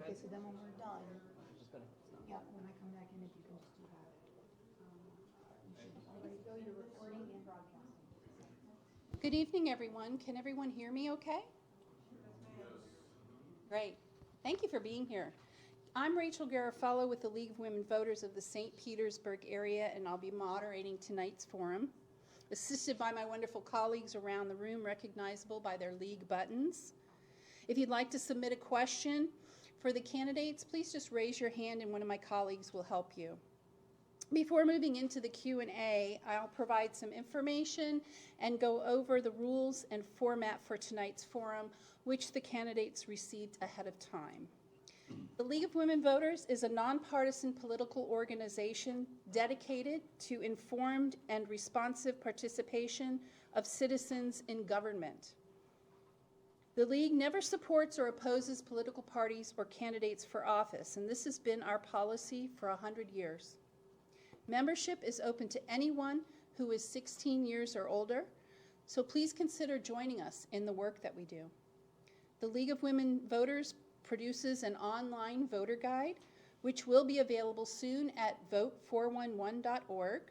Okay, so then when we're done, Just gonna, yeah, when I come back in, if you can just do that. You should be ready to go, you're recording and broadcasting. Good evening, everyone. Can everyone hear me okay? Great. Thank you for being here. I'm Rachel Garofalo with the League of Women Voters of the St. Petersburg area, and I'll be moderating tonight's forum, assisted by my wonderful colleagues around the room, recognizable by their league buttons. If you'd like to submit a question for the candidates, please just raise your hand and one of my colleagues will help you. Before moving into the Q&A, I'll provide some information and go over the rules and format for tonight's forum, which the candidates received ahead of time. The League of Women Voters is a nonpartisan political organization dedicated to informed and responsive participation of citizens in government. The League never supports or opposes political parties or candidates for office, and this has been our policy for 100 years. Membership is open to anyone who is 16 years or older, so please consider joining us in the work that we do. The League of Women Voters produces an online voter guide, which will be available soon at vote411.org.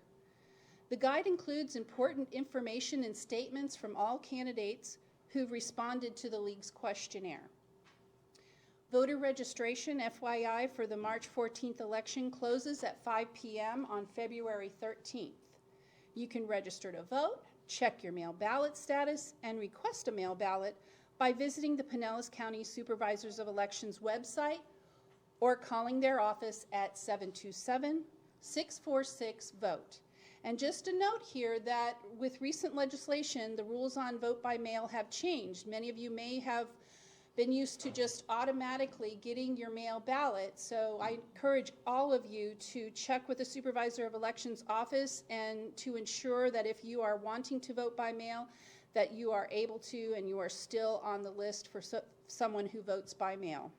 The guide includes important information and statements from all candidates who've responded to the League's questionnaire. Voter registration, FYI, for the March 14th election closes at 5 p.m. on February 13th. You can register to vote, check your mail ballot status, and request a mail ballot by visiting the Pinellas County Supervisors of Elections website or calling their office at 727-646-VOTE. And just a note here that with recent legislation, the rules on vote by mail have changed. Many of you may have been used to just automatically getting your mail ballot, so I encourage all of you to check with the Supervisor of Elections office and to ensure that if you are wanting to vote by mail, that you are able to and you are still on the list for someone who votes by mail.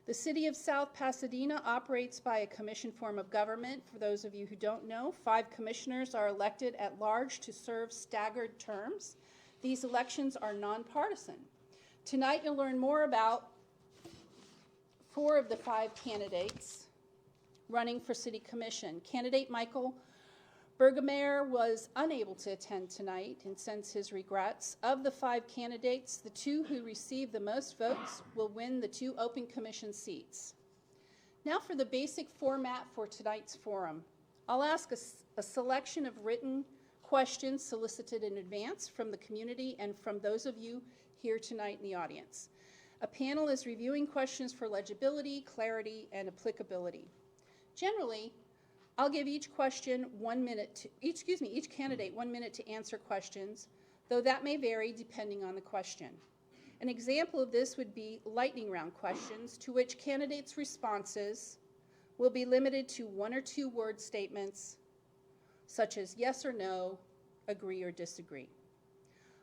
The City of South Pasadena operates by a commission form of government. For those of you who don't know, 5 commissioners are elected at large to serve staggered terms. These elections are nonpartisan. Tonight you'll learn more about 4 of the 5 candidates running for City Commission. Candidate Michael Bergemeyer was unable to attend tonight and sends his regrets. Of the 5 candidates, the 2 who receive the most votes will win the 2 open commission seats. Now for the basic format for tonight's forum. I'll ask a selection of written questions solicited in advance from the community and from those of you here tonight in the audience. A panel is reviewing questions for legibility, clarity, and applicability. Generally, I'll give each candidate 1 minute to answer questions, though that may vary depending on the question. An example of this would be lightning round questions, to which candidates' responses will be limited to 1 or 2 word statements, such as yes or no, agree or disagree.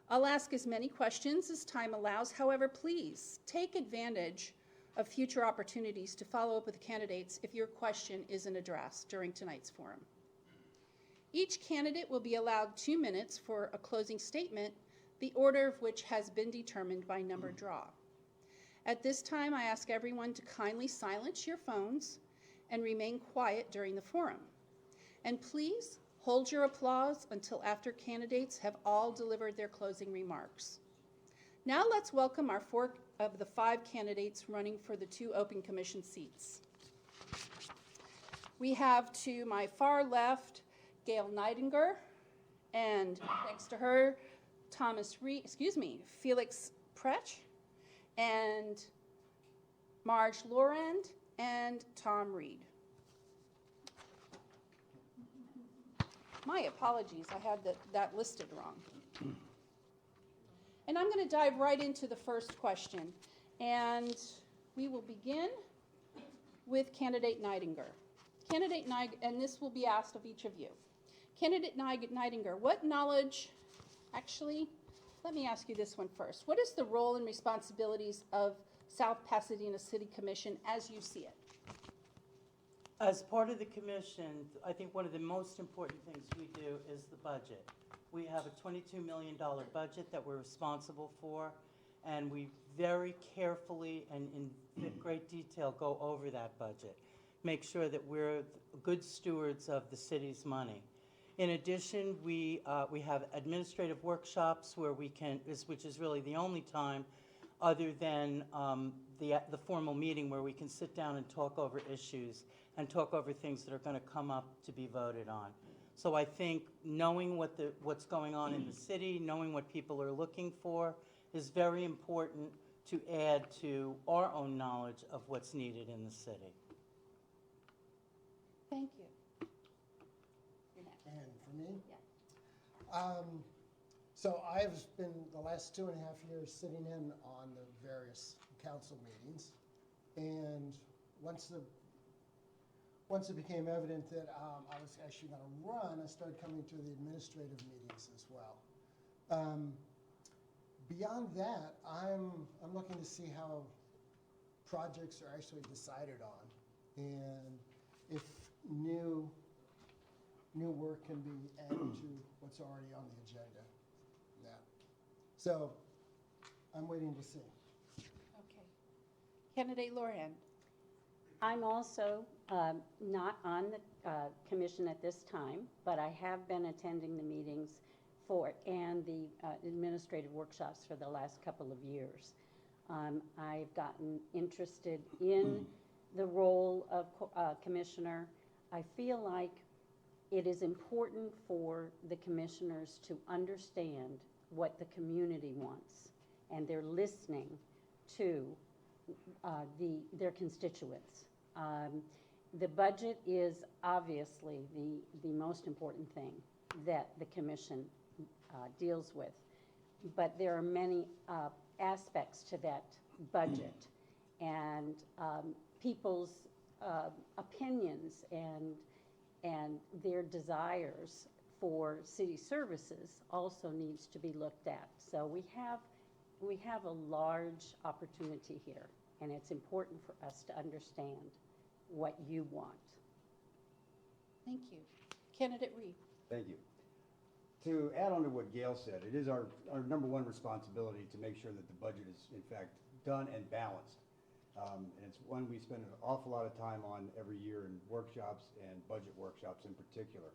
I'll ask as many questions as time allows. However, please take advantage of future opportunities to follow up with the candidates if your question isn't addressed during tonight's forum. Each candidate will be allowed 2 minutes for a closing statement, the order of which has been determined by number draw. At this time, I ask everyone to kindly silence your phones and remain quiet during the forum. And please hold your applause until after candidates have all delivered their closing remarks. Now let's welcome our 4 of the 5 candidates running for the 2 open commission seats. We have to my far left, Gail Neidinger, and next to her, Felix Pretsch, and Marge Laurand, and Tom Reed. My apologies, I had that listed wrong. And I'm going to dive right into the first question. And we will begin with candidate Neidinger. And this will be asked of each of you. Candidate Neidinger, what knowledge, actually, let me ask you this one first. What is the role and responsibilities of South Pasadena City Commission as you see it? As part of the commission, I think one of the most important things we do is the budget. We have a $22 million budget that we're responsible for, and we very carefully and in great detail go over that budget. Make sure that we're good stewards of the city's money. In addition, we have administrative workshops where we can, which is really the only time other than the formal meeting where we can sit down and talk over issues and talk over things that are going to come up to be voted on. So I think knowing what's going on in the city, knowing what people are looking for is very important to add to our own knowledge of what's needed in the city. Thank you. You're next. And for me? Yeah. So I've been the last 2.5 years sitting in on the various council meetings, and once it became evident that I was actually going to run, I started coming to the administrative meetings as well. Beyond that, I'm looking to see how projects are actually decided on, and if new work can be added to what's already on the agenda. Yeah. So I'm waiting to see. Okay. Candidate Loran. I'm also not on the commission at this time, but I have been attending the meetings and the administrative workshops for the last couple of years. I've gotten interested in the role of commissioner. I feel like it is important for the commissioners to understand what the community wants, and they're listening to their constituents. The budget is obviously the most important thing that the commission deals with, but there are many aspects to that budget, and people's opinions and their desires for city services also needs to be looked at. So we have a large opportunity here, and it's important for us to understand what you want. Thank you. Candidate Reed. Thank you. To add on to what Gail said, it is our number one responsibility to make sure that the budget is in fact done and balanced. And it's one we spend an awful lot of time on every year in workshops and budget workshops in particular.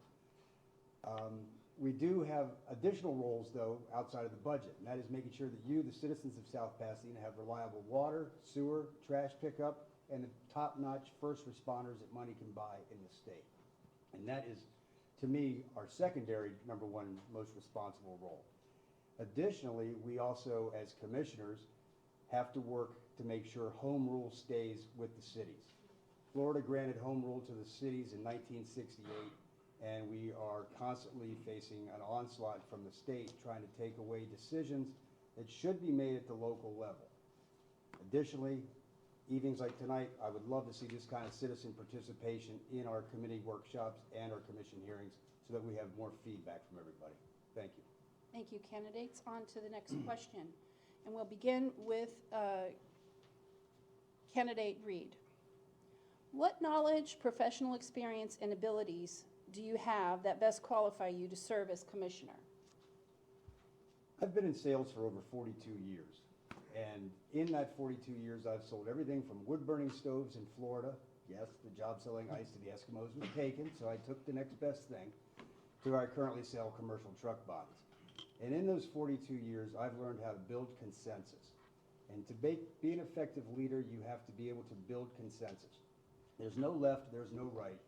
We do have additional roles, though, outside of the budget, and that is making sure that you, the citizens of South Pasadena, have reliable water, sewer, trash pickup, and the top-notch first responders that money can buy in the state. And that is, to me, our secondary number one most responsible role. Additionally, we also, as commissioners, have to work to make sure home rule stays with the cities. Florida granted home rule to the cities in 1968, and we are constantly facing an onslaught from the state trying to take away decisions that should be made at the local level. Additionally, evenings like tonight, I would love to see this kind of citizen participation in our committee workshops and our commission hearings so that we have more feedback from everybody. Thank you. Thank you, candidates. On to the next question. And we'll begin with candidate Reed. What knowledge, professional experience, and abilities do you have that best qualify you to serve as commissioner? I've been in sales for over 42 years. And in that 42 years, I've sold everything from wood-burning stoves in Florida. Yes, the job selling ice to the Eskimos was taken, so I took the next best thing, to I currently sell commercial truck bodies. And in those 42 years, I've learned how to build consensus. And to be an effective leader, you have to be able to build consensus. There's no left, there's no right.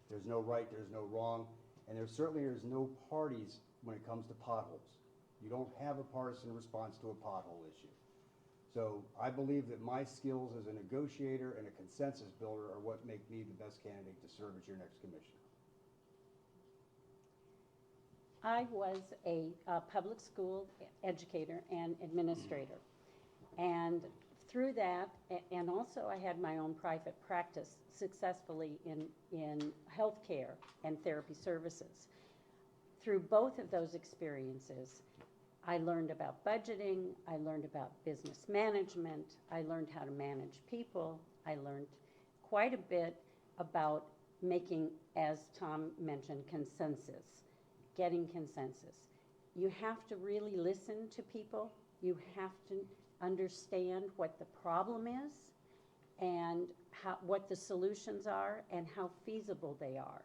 There's no right, there's no wrong. And there certainly is no parties when it comes to potholes. You don't have a partisan response to a pothole issue. So I believe that my skills as a negotiator and a consensus builder are what make me the best candidate to serve as your next commissioner. I was a public school educator and administrator. And through that, and also I had my own private practice successfully in healthcare and therapy services. Through both of those experiences, I learned about budgeting, I learned about business management, I learned how to manage people, I learned quite a bit about making, as Tom mentioned, consensus, getting consensus. You have to really listen to people. You have to understand what the problem is and what the solutions are and how feasible they are.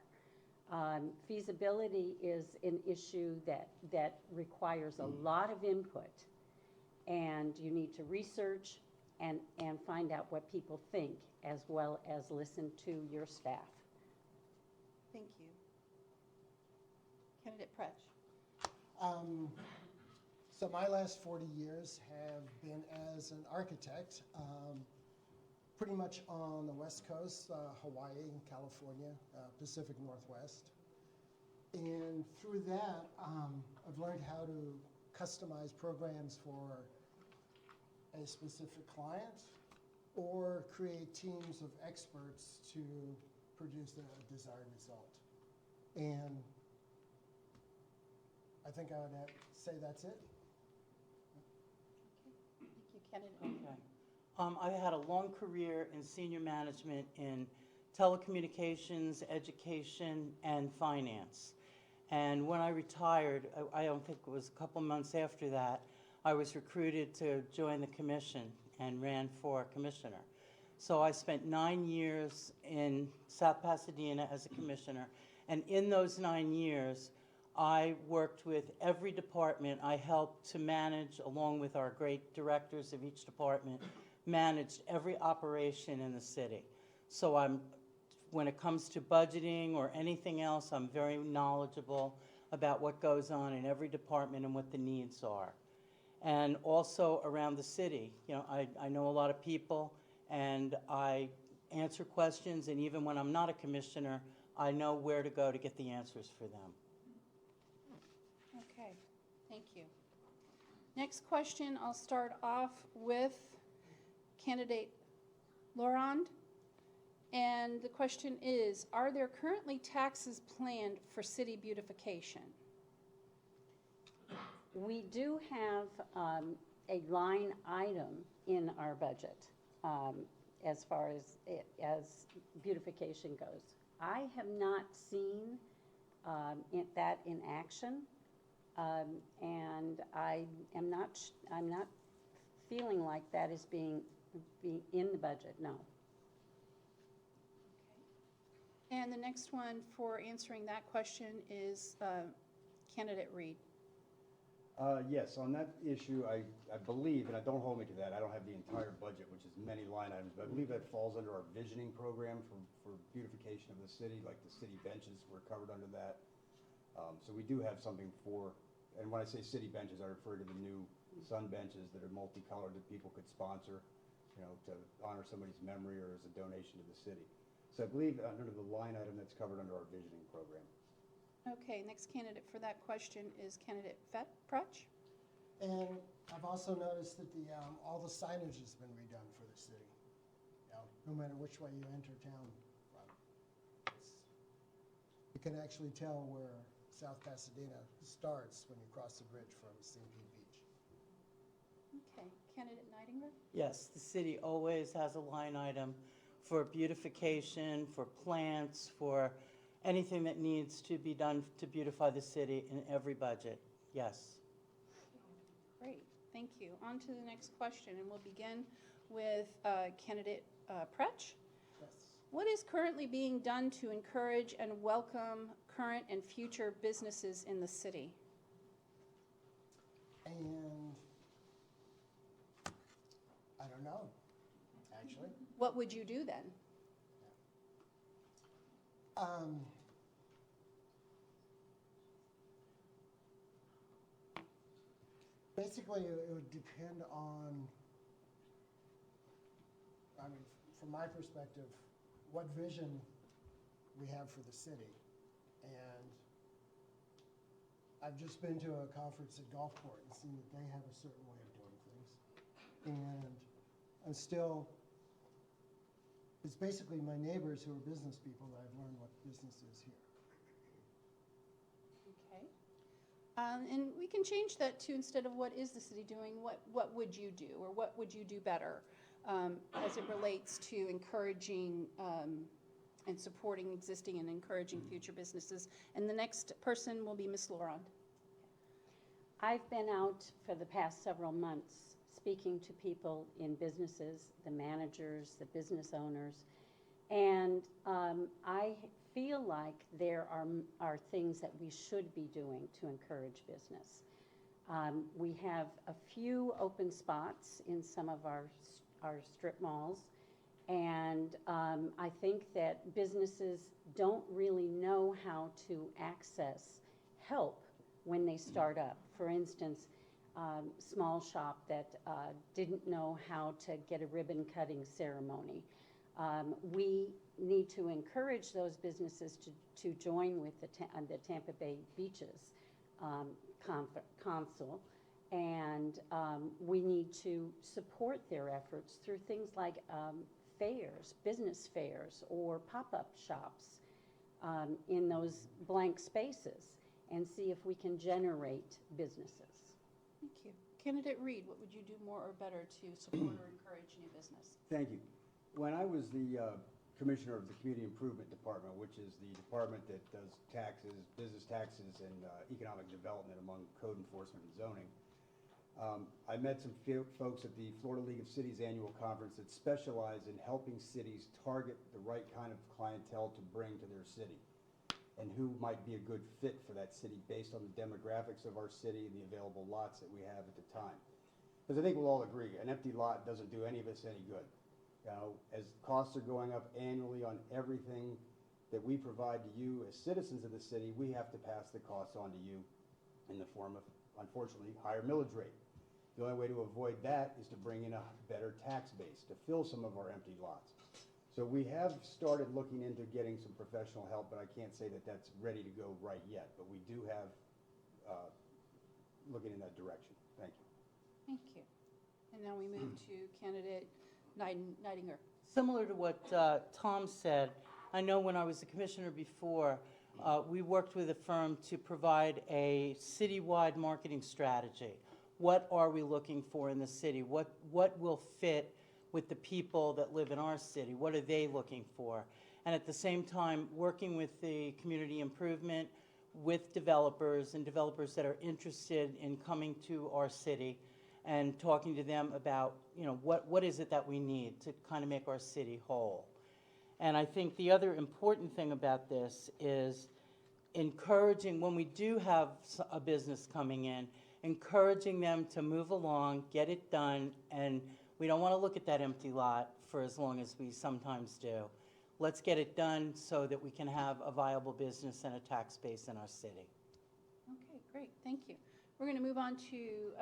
Feasibility is an issue that requires a lot of input, and you need to research and find out what people think, as well as listen to your staff. Thank you. Candidate Pretsch. So my last 40 years have been as an architect, pretty much on the West Coast, Hawaii, California, Pacific Northwest. And through that, I've learned how to customize programs for a specific client or create teams of experts to produce a desired result. And I think I would say that's it. Thank you, Candidate. Okay. I had a long career in senior management in telecommunications, education, and finance. And when I retired, I don't think it was a couple months after that, I was recruited to join the commission and ran for commissioner. So I spent 9 years in South Pasadena as a commissioner. And in those 9 years, I worked with every department. I helped to manage, along with our great directors of each department, managed every operation in the city. So when it comes to budgeting or anything else, I'm very knowledgeable about what goes on in every department and what the needs are. And also around the city, you know, I know a lot of people, and I answer questions, and even when I'm not a commissioner, I know where to go to get the answers for them. Okay, thank you. Next question, I'll start off with candidate Laurent. And the question is, are there currently taxes planned for city beautification? We do have a line item in our budget as far as beautification goes. I have not seen that in action, and I'm not feeling like that is being in the budget. No. Okay. And the next one for answering that question is candidate Reed. Yes, on that issue, I believe, and don't hold me to that, I don't have the entire budget, which is many line items, but I believe that falls under our visioning program for beautification of the city, like the city benches were covered under that. So we do have something for, and when I say city benches, I refer to the new sun benches that are multicolored that people could sponsor, you know, to honor somebody's memory or as a donation to the city. So I believe under the line item that's covered under our visioning program. Okay, next candidate for that question is candidate Pretsch. And I've also noticed that all the signage has been redone for the city. You know, no matter which way you enter town from. You can actually tell where South Pasadena starts when you cross the bridge from St. Pete Beach. Okay, candidate Nightingale. Yes, the city always has a line item for beautification, for plants, for anything that needs to be done to beautify the city in every budget. Yes. Great, thank you. On to the next question, and we'll begin with candidate Pretsch. Yes. What is currently being done to encourage and welcome current and future businesses in the city? And I don't know, actually. What would you do then? Basically, it would depend on, I mean, from my perspective, what vision we have for the city. And I've just been to a conference at Gulfport and seen that they have a certain way of doing things. And I'm still, it's basically my neighbors who are business people that I've learned what business is here. Okay. And we can change that to, instead of what is the city doing, what would you do, or what would you do better as it relates to encouraging and supporting existing and encouraging future businesses. And the next person will be Ms. Laurent. I've been out for the past several months speaking to people in businesses, the managers, the business owners, and I feel like there are things that we should be doing to encourage business. We have a few open spots in some of our strip malls, and I think that businesses don't really know how to access help when they start up. For instance, small shop that didn't know how to get a ribbon cutting ceremony. We need to encourage those businesses to join with the Tampa Bay Beaches Council, and we need to support their efforts through things like fairs, business fairs, or pop-up shops in those blank spaces, and see if we can generate businesses. Thank you. Candidate Reed, what would you do more or better to support or encourage new business? Thank you. When I was the commissioner of the Community Improvement Department, which is the department that does taxes, business taxes, and economic development among code enforcement and zoning, I met some folks at the Florida League of Cities annual conference that specialize in helping cities target the right kind of clientele to bring to their city and who might be a good fit for that city based on the demographics of our city and the available lots that we have at the time. Because I think we'll all agree, an empty lot doesn't do any of us any good. You know, as costs are going up annually on everything that we provide to you as citizens of the city, we have to pass the costs on to you in the form of, unfortunately, higher millage rate. The only way to avoid that is to bring in a better tax base to fill some of our empty lots. So we have started looking into getting some professional help, but I can't say that that's ready to go right yet. But we do have looking in that direction. Thank you. Thank you. And now we move to candidate Neidinger. Similar to what Tom said, I know when I was a commissioner before, we worked with a firm to provide a citywide marketing strategy. What are we looking for in the city? What will fit with the people that live in our city? What are they looking for? And at the same time, working with the community improvement, with developers and developers that are interested in coming to our city and talking to them about, you know, what is it that we need to kind of make our city whole. And I think the other important thing about this is encouraging, when we do have a business coming in, encouraging them to move along, get it done, and we don't want to look at that empty lot for as long as we sometimes do. Let's get it done so that we can have a viable business and a tax base in our city. Okay, great, thank you. We're going to move on to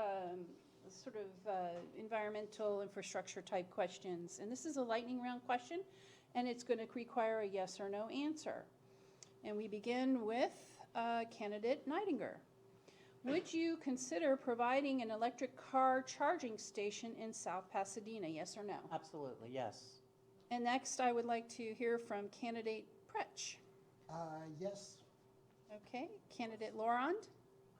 sort of environmental infrastructure type questions. And this is a lightning round question, and it's going to require a yes or no answer. And we begin with candidate Neidinger. Would you consider providing an electric car charging station in South Pasadena, yes or no? Absolutely, yes. And next, I would like to hear from candidate Pretsch. Yes. Okay, candidate Laurent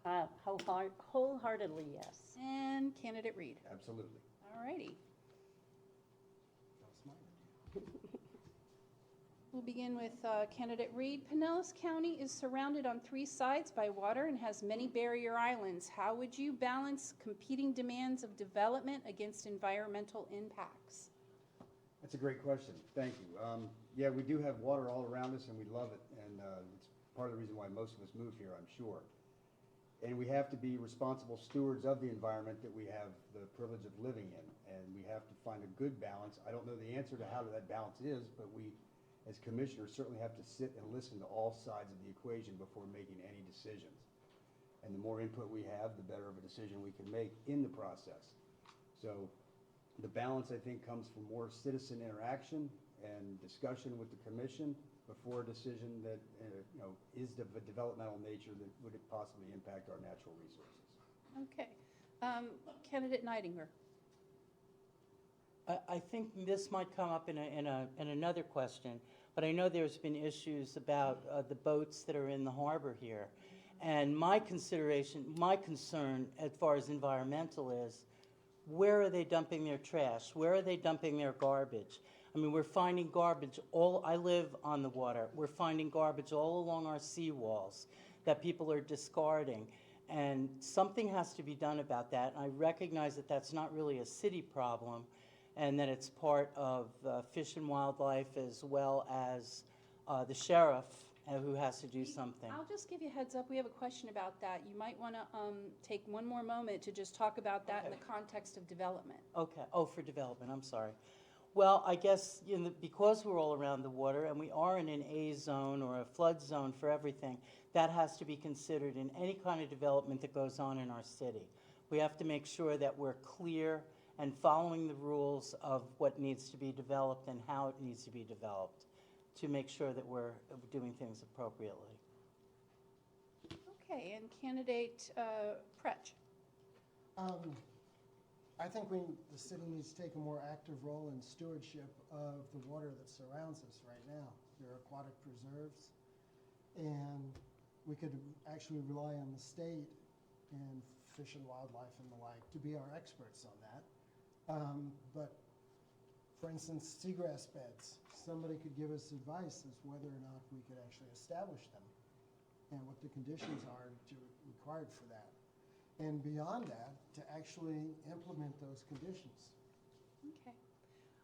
Wholeheartedly, yes. and candidate Reed. Absolutely. All righty. We'll begin with candidate Reed. Pinellas County is surrounded on 3 sides by water and has many barrier islands. How would you balance competing demands of development against environmental impacts? That's a great question. Thank you. Yeah, we do have water all around us, and we love it. And it's part of the reason why most of us move here, I'm sure. And we have to be responsible stewards of the environment that we have the privilege of living in. And we have to find a good balance. I don't know the answer to how that balance is, but we, as commissioners, certainly have to sit and listen to all sides of the equation before making any decisions. And the more input we have, the better of a decision we can make in the process. So the balance, I think, comes from more citizen interaction and discussion with the commission before a decision that is of a developmental nature that would it possibly impact our natural resources. Okay. Candidate Neidinger. I think this might come up in another question, but I know there's been issues about the boats that are in the harbor here. And my concern as far as environmental is, where are they dumping their trash? Where are they dumping their garbage? I mean, we're finding garbage I live on the water. We're finding garbage all along our seawalls that people are discarding. And something has to be done about that. I recognize that that's not really a city problem, and that it's part of Fish and Wildlife as well as the sheriff who has to do something. I'll just give you a heads up, we have a question about that. You might want to take one more moment to just talk about that in the context of development. Okay, oh, for development, I'm sorry. Well, I guess because we're all around the water and we are in an A zone or a flood zone for everything, that has to be considered in any kind of development that goes on in our city. We have to make sure that we're clear and following the rules of what needs to be developed and how it needs to be developed to make sure that we're doing things appropriately. Okay, and candidate Pretch. I think the city needs to take a more active role in stewardship of the water that surrounds us right now. There are aquatic preserves, and we could actually rely on the state and Fish and Wildlife and the like to be our experts on that. But for instance, seagrass beds, somebody could give us advice as whether or not we could actually establish them and what the conditions are required for that. And beyond that, to actually implement those conditions. Okay.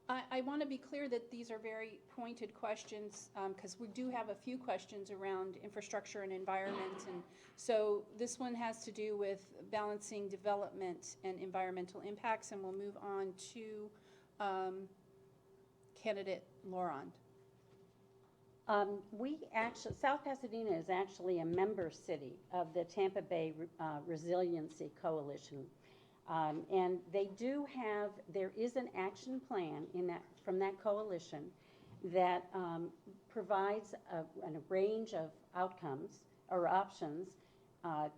I want to be clear that these are very pointed questions because we do have a few questions around infrastructure and environment. And so this one has to do with balancing development and environmental impacts, and we'll move on to candidate Laurent. South Pasadena is actually a member city of the Tampa Bay Resiliency Coalition. And there is an action plan from that coalition that provides a range of outcomes or options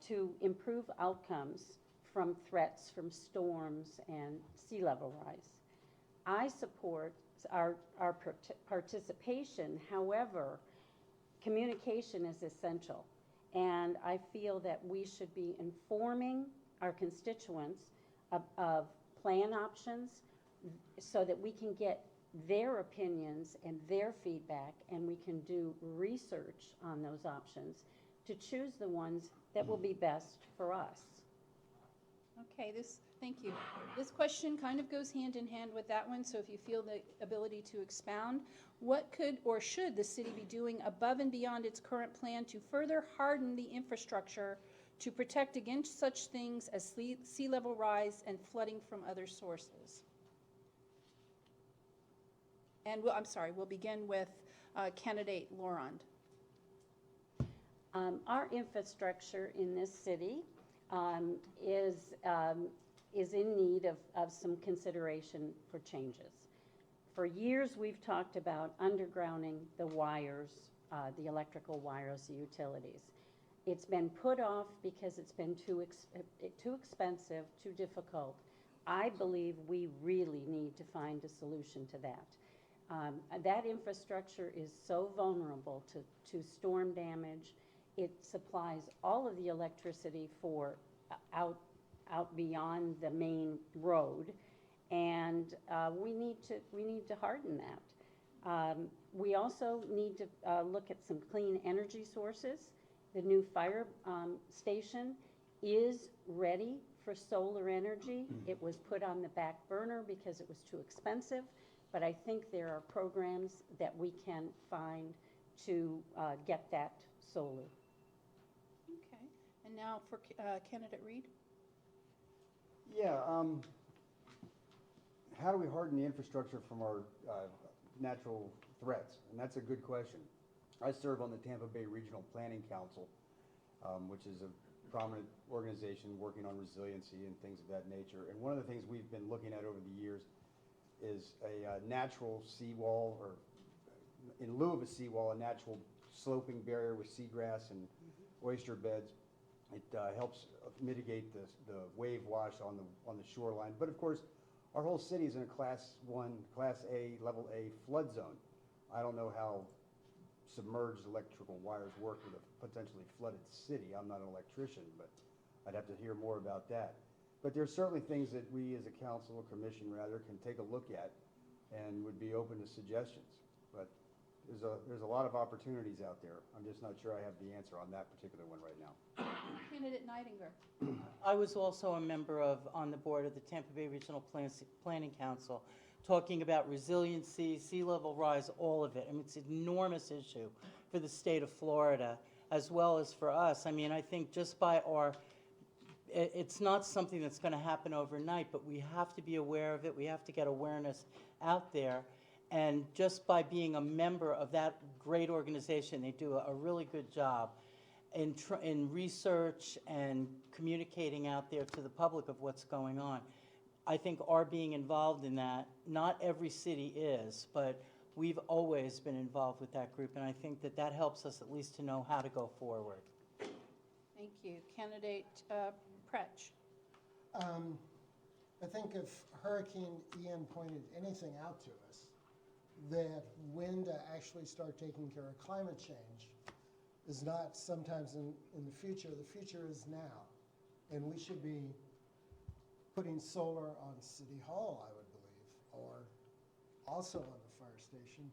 to improve outcomes from threats from storms and sea level rise. I support our participation. However, communication is essential, and I feel that we should be informing our constituents of plan options so that we can get their opinions and their feedback, and we can do research on those options to choose the ones that will be best for us. Okay, thank you. This question kind of goes hand in hand with that one, so if you feel the ability to expound, what could or should the city be doing above and beyond its current plan to further harden the infrastructure to protect against such things as sea level rise and flooding from other sources? And we'll begin with candidate Laurent. Our infrastructure in this city is in need of some consideration for changes. For years, we've talked about undergrounding the wires, the electrical wires, the utilities. It's been put off because it's been too expensive, too difficult. I believe we really need to find a solution to that. That infrastructure is so vulnerable to storm damage. It supplies all of the electricity for out beyond the main road, and we need to harden that. We also need to look at some clean energy sources. The new fire station is ready for solar energy. It was put on the back burner because it was too expensive, but I think there are programs that we can find to get that solar. Okay, and now for candidate Reed. Yeah, how do we harden the infrastructure from our natural threats? And that's a good question. I serve on the Tampa Bay Regional Planning Council, which is a prominent organization working on resiliency and things of that nature. And one of the things we've been looking at over the years is a natural seawall, or in lieu of a seawall, a natural sloping barrier with seagrass and oyster beds. It helps mitigate the wave wash on the shoreline. But of course, our whole city is in a Class A, Level A flood zone. I don't know how submerged electrical wires work with a potentially flooded city. I'm not an electrician, but I'd have to hear more about that. But there's certainly things that we as a council, or commission rather, can take a look at and would be open to suggestions. But there's a lot of opportunities out there. I'm just not sure I have the answer on that particular one right now. Candidate Nightingale. I was also a member on the board of the Tampa Bay Regional Planning Council, talking about resiliency, sea level rise, all of it. I mean, it's an enormous issue for the state of Florida, as well as for us. I mean, I think just by it's not something that's going to happen overnight, but we have to be aware of it. We have to get awareness out there. And just by being a member of that great organization, they do a really good job in research and communicating out there to the public of what's going on. I think our being involved in that, not every city is, but we've always been involved with that group, and I think that that helps us at least to know how to go forward. Thank you. Candidate Pretsch. I think if Hurricane Ian pointed anything out to us, that when to actually start taking care of climate change is not sometimes in the future is now. And we should be putting solar on City Hall, I would believe, or also on the fire station.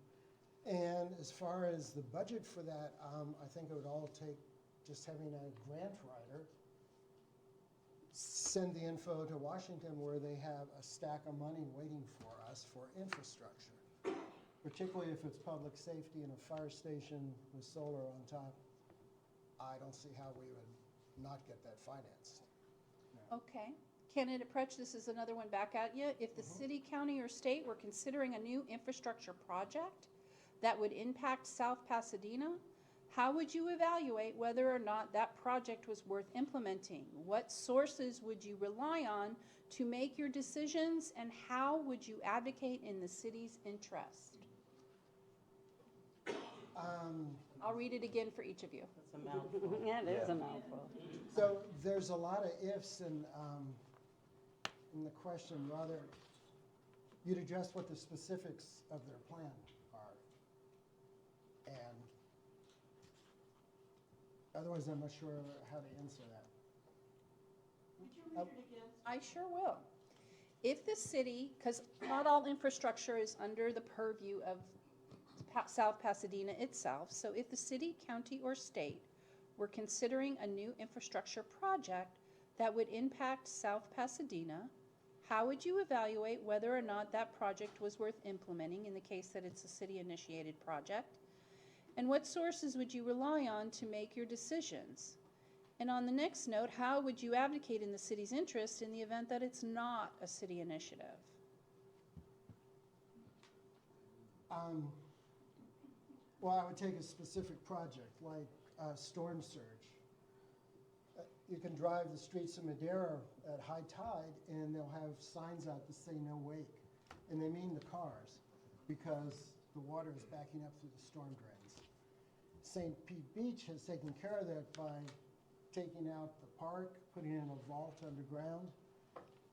And as far as the budget for that, I think it would all take just having a grant writer send the info to Washington where they have a stack of money waiting for us for infrastructure, particularly if it's public safety and a fire station with solar on top. I don't see how we would not get that financed. Okay. Candidate Pretsch, this is another one back at you. If the city, county, or state were considering a new infrastructure project that would impact South Pasadena, how would you evaluate whether or not that project was worth implementing? What sources would you rely on to make your decisions, and how would you advocate in the city's interest? I'll read it again for each of you. That's a mouthful. Yeah, it is a mouthful. So there's a lot of ifs in the question. Rather, you'd address what the specifics of their plan are. And otherwise, I'm not sure how to answer that. Would you read it again? I sure will. If the city, because not all infrastructure is under the purview of South Pasadena itself, so if the city, county, or state were considering a new infrastructure project that would impact South Pasadena, how would you evaluate whether or not that project was worth implementing in the case that it's a city-initiated project? And what sources would you rely on to make your decisions? And on the next note, how would you advocate in the city's interest in the event that it's not a city initiative? Well, I would take a specific project like storm surge. You can drive the streets of Madera at high tide and they'll have signs out that say no wake. And they mean the cars because the water is backing up through the storm drains. St. Pete Beach has taken care of that by taking out the park, putting in a vault underground,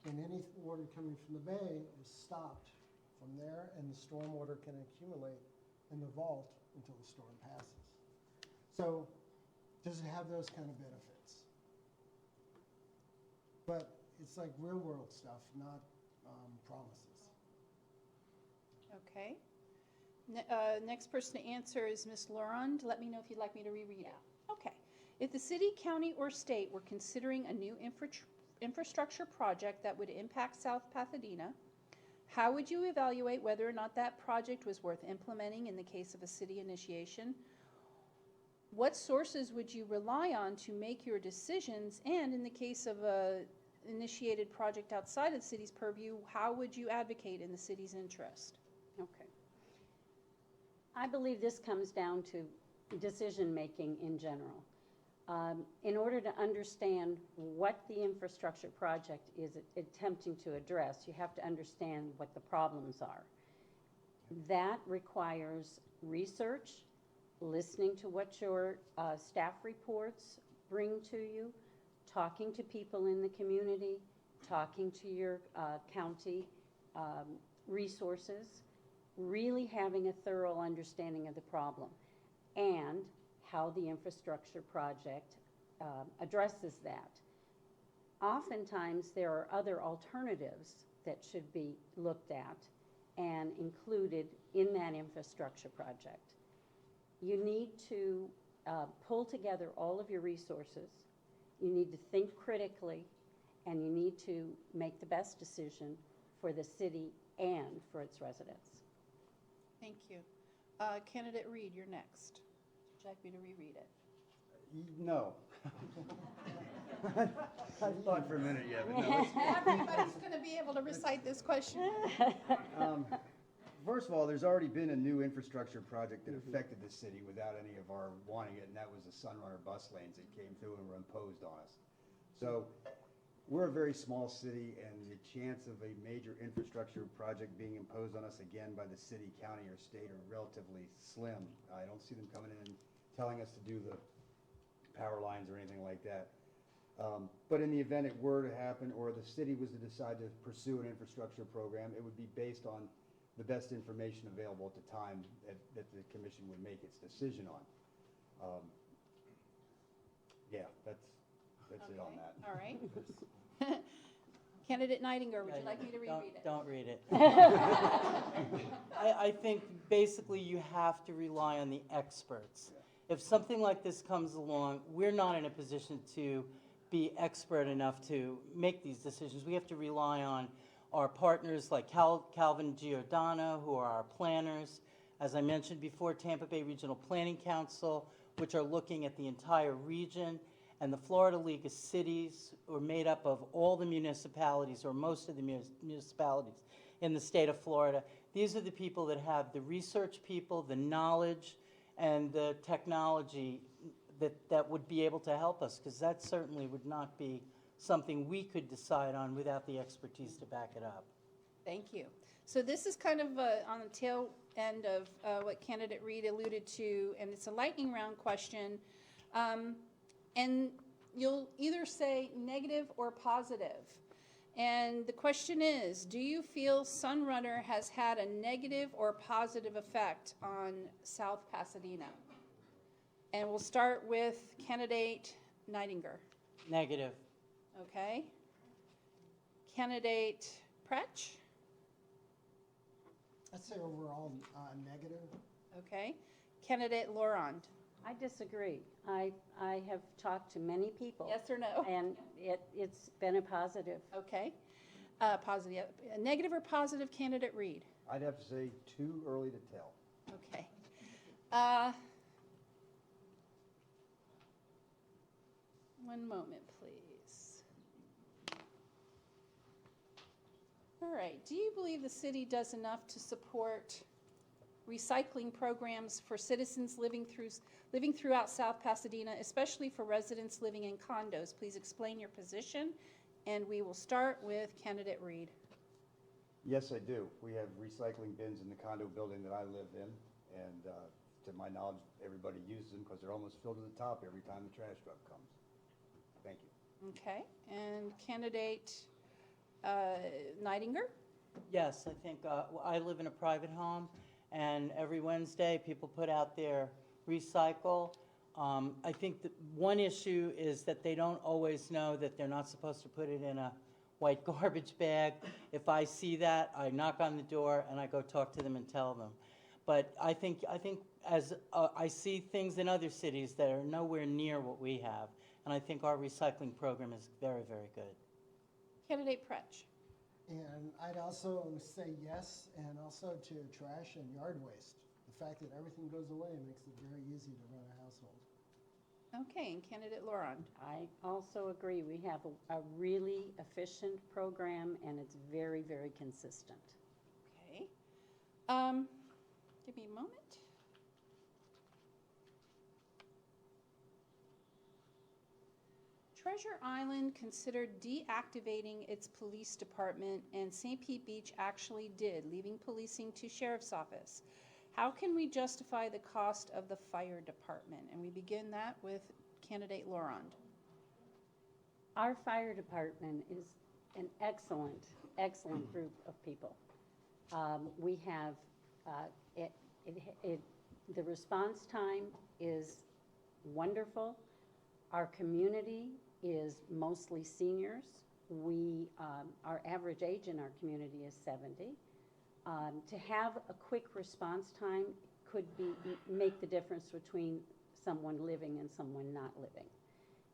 and any water coming from the bay is stopped from there, and the storm water can accumulate in the vault until the storm passes. So does it have those kind of benefits? But it's like real world stuff, not promises. Okay. Next person to answer is Ms. Laurent. Let me know if you'd like me to reread it. Okay. If the city, county, or state were considering a new infrastructure project that would impact South Pasadena, how would you evaluate whether or not that project was worth implementing in the case of a city initiation? What sources would you rely on to make your decisions? And in the case of a initiated project outside of the city's purview, how would you advocate in the city's interest? Okay. I believe this comes down to decision-making in general. In order to understand what the infrastructure project is attempting to address, you have to understand what the problems are. That requires research, listening to what your staff reports bring to you, talking to people in the community, talking to your county resources, really having a thorough understanding of the problem and how the infrastructure project addresses that. Oftentimes, there are other alternatives that should be looked at and included in that infrastructure project. You need to pull together all of your resources. You need to think critically, and you need to make the best decision for the city and for its residents. Thank you. Candidate Reed, you're next. Would you like me to reread it? No. I thought for a minute, yeah, but no. Everybody's going to be able to recite this question. First of all, there's already been a new infrastructure project that affected the city without any of our wanting it, and that was the Sunrunner bus lanes that came through and were imposed on us. So we're a very small city, and the chance of a major infrastructure project being imposed on us again by the city, county, or state are relatively slim. I don't see them coming in and telling us to do the power lines or anything like that. But in the event it were to happen, or the city was to decide to pursue an infrastructure program, it would be based on the best information available at the time that the commission would make its decision on. Yeah, that's it on that. All right. Candidate Nightingale, would you like me to reread it? Don't read it. I think basically you have to rely on the experts. If something like this comes along, we're not in a position to be expert enough to make these decisions. We have to rely on our partners like Calvin Giordano, who are our planners. As I mentioned before, Tampa Bay Regional Planning Council, which are looking at the entire region, and the Florida League of Cities, who are made up of all the municipalities, or most of the municipalities in the state of Florida. These are the people that have the research people, the knowledge, and the technology that would be able to help us, because that certainly would not be something we could decide on without the expertise to back it up. Thank you. So this is kind of on the tail end of what Candidate Reed alluded to, and it's a lightning round question. And you'll either say negative or positive. And the question is, do you feel Sunrunner has had a negative or positive effect on South Pasadena? And we'll start with Candidate Nightingale. Negative. Okay. Candidate Pretsch. I'd say overall negative. Okay. Candidate Laurent. I disagree. I have talked to many people. Yes or no? And it's been a positive. Okay. Positive. Negative or positive, Candidate Reed? I'd have to say too early to tell. Okay. One moment, please. All right. Do you believe the city does enough to support recycling programs for citizens living throughout South Pasadena, especially for residents living in condos? Please explain your position, and we will start with Candidate Reed. Yes, I do. We have recycling bins in the condo building that I live in, and to my knowledge, everybody uses them because they're almost filled to the top every time the trash truck comes. Thank you. Okay. And Candidate Nightingale? Yes, I think I live in a private home, and every Wednesday people put out their recycle. I think that one issue is that they don't always know that they're not supposed to put it in a white garbage bag. If I see that, I knock on the door and I go talk to them and tell them. But I think as I see things in other cities that are nowhere near what we have, and I think our recycling program is very, very good. Candidate Pretsch? And I'd also say yes, and also to trash and yard waste. The fact that everything goes away makes it very easy to run a household. Okay, and Candidate Laurent? I also agree. We have a really efficient program, and it's very, very consistent. Okay. Give me a moment. Treasure Island considered deactivating its police department, and St. Pete Beach actually did, leaving policing to sheriff's office. How can we justify the cost of the fire department? And we begin that with Candidate Laurent. Our fire department is an excellent, excellent group of people. We have, the response time is wonderful. Our community is mostly seniors. Our average age in our community is 70. To have a quick response time could make the difference between someone living and someone not living.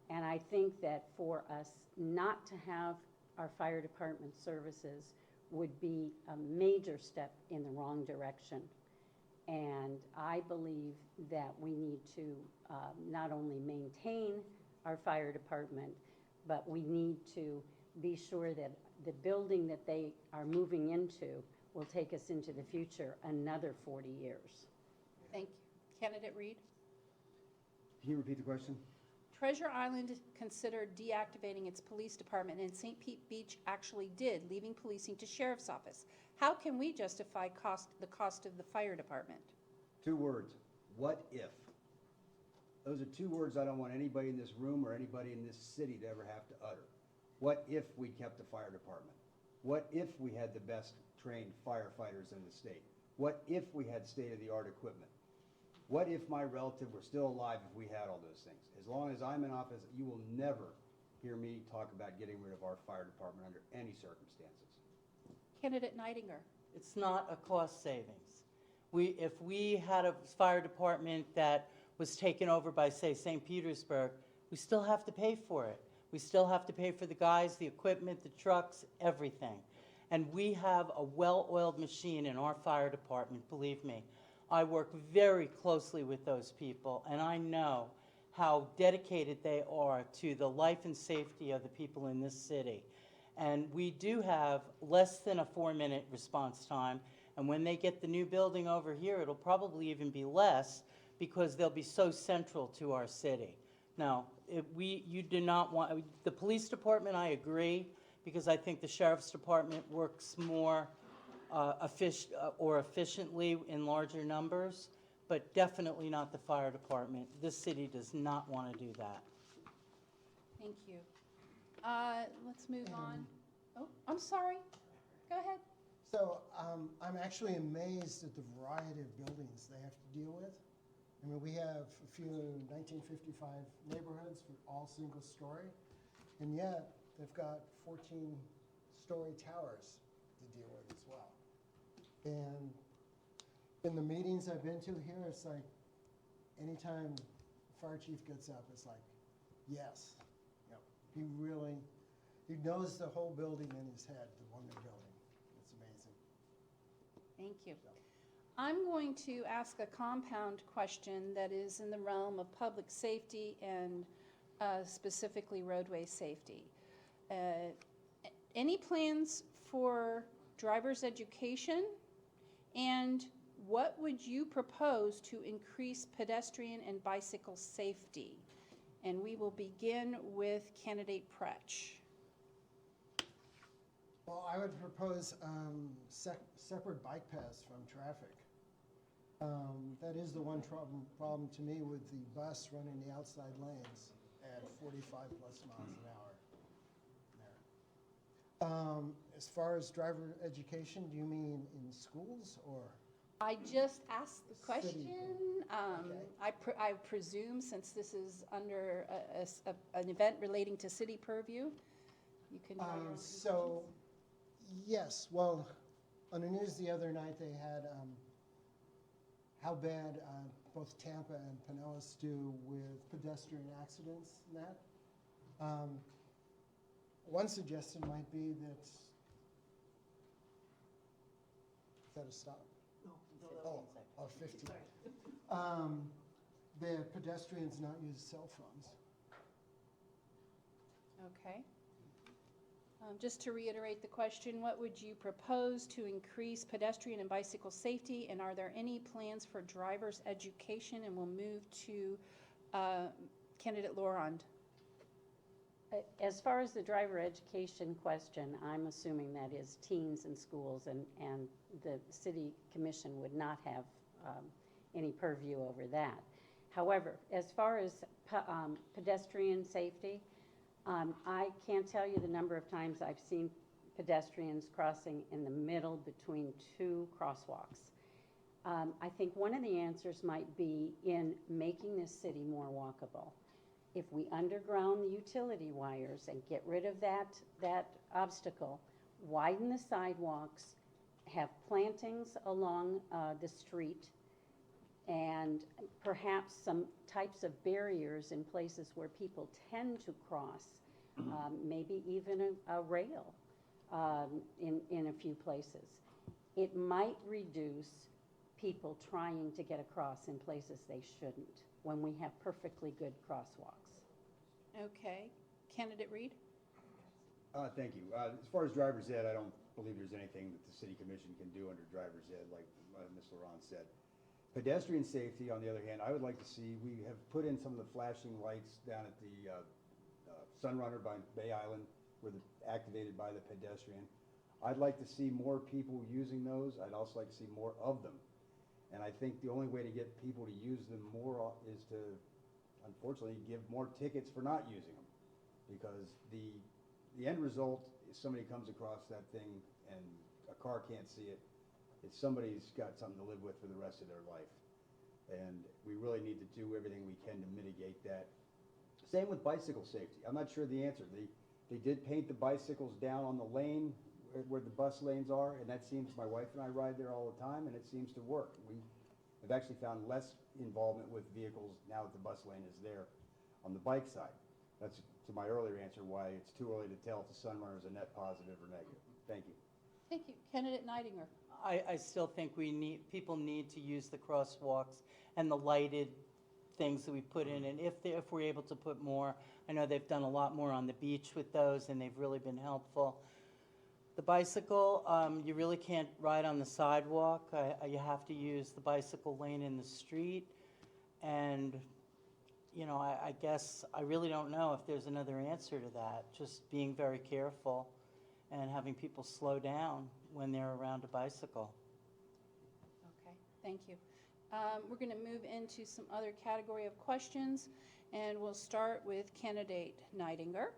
And I think that for us not to have our fire department services would be a major step in the wrong direction. And I believe that we need to not only maintain our fire department, but we need to be sure that the building that they are moving into will take us into the future another 40 years. Thank you. Candidate Reed? Can you repeat the question? Treasure Island considered deactivating its police department, and St. Pete Beach actually did, leaving policing to sheriff's office. How can we justify the cost of the fire department? 2 words, what if? Those are 2 words I don't want anybody in this room or anybody in this city to ever have to utter. What if we kept the fire department? What if we had the best trained firefighters in the state? What if we had state-of-the-art equipment? What if my relative were still alive if we had all those things? As long as I'm in office, you will never hear me talk about getting rid of our fire department under any circumstances. Candidate Neidinger? It's not a cost savings. If we had a fire department that was taken over by, say, St. Petersburg, we still have to pay for it. We still have to pay for the guys, the equipment, the trucks, everything. And we have a well-oiled machine in our fire department, believe me. I work very closely with those people, and I know how dedicated they are to the life and safety of the people in this city. And we do have less than a 4-minute response time, and when they get the new building over here, it'll probably even be less because they'll be so central to our city. Now, you do not want, the police department, I agree, because I think the sheriff's department works more efficiently in larger numbers, but definitely not the fire department. This city does not want to do that. Thank you. Let's move on. Oh, I'm sorry. Go ahead. So I'm actually amazed at the variety of buildings they have to deal with. I mean, we have a few 1955 neighborhoods, all single story, and yet they've got 14-story towers to deal with as well. And in the meetings I've been to here, it's like anytime the fire chief gets up, it's like, yes. Yep. He knows the whole building in his head, the one they're building. It's amazing. Thank you. I'm going to ask a compound question that is in the realm of public safety and specifically roadway safety. Any plans for driver's education? And what would you propose to increase pedestrian and bicycle safety? And we will begin with candidate Pretsch. Well, I would propose separate bike paths from traffic. That is the one problem to me with the bus running the outside lanes at 45 plus miles an hour. As far as driver education, do you mean in schools or? I just asked the question. Okay. I presume since this is under an event relating to city purview, you can. So, yes. Well, on the news the other night they had how bad both Tampa and Pinellas do with pedestrian accidents and that. One suggestion might be that. Is that a stop? No. Oh, 50. The pedestrians not use cell phones. Okay. Just to reiterate the question, what would you propose to increase pedestrian and bicycle safety? And are there any plans for driver's education? And we'll move to candidate Laurent. As far as the driver education question, I'm assuming that is teens in schools, and the city commission would not have any purview over that. However, as far as pedestrian safety, I can't tell you the number of times I've seen pedestrians crossing in the middle between 2 crosswalks. I think one of the answers might be in making this city more walkable. If we underground the utility wires and get rid of that obstacle, widen the sidewalks, have plantings along the street, and perhaps some types of barriers in places where people tend to cross, maybe even a rail in a few places. It might reduce people trying to get across in places they shouldn't when we have perfectly good crosswalks. Okay. Candidate Reed? Thank you. As far as driver's ed, I don't believe there's anything that the city commission can do under driver's ed, like Ms. Laurent said. Pedestrian safety, on the other hand, I would like to see, we have put in some of the flashing lights down at the Sunrunner by Bay Island, where they're activated by the pedestrian. I'd like to see more people using those. I'd also like to see more of them. And I think the only way to get people to use them more is to, unfortunately, give more tickets for not using them. Because the end result is somebody comes across that thing and a car can't see it. It's somebody's got something to live with for the rest of their life. And we really need to do everything we can to mitigate that. Same with bicycle safety. I'm not sure the answer. They did paint the bicycles down on the lane where the bus lanes are, and that seems, my wife and I ride there all the time, and it seems to work. We have actually found less involvement with vehicles now that the bus lane is there on the bike side. That's to my earlier answer why it's too early to tell if the Sunrunner is a net positive or negative. Thank you. Thank you. Candidate Nidinger? I still think people need to use the crosswalks and the lighted things that we put in, and if we're able to put more, I know they've done a lot more on the beach with those, and they've really been helpful. The bicycle, you really can't ride on the sidewalk. You have to use the bicycle lane in the street, and I guess I really don't know if there's another answer to that. Just being very careful and having people slow down when they're around a bicycle. Okay, thank you. We're going to move into some other category of questions, and we'll start with candidate Nidinger.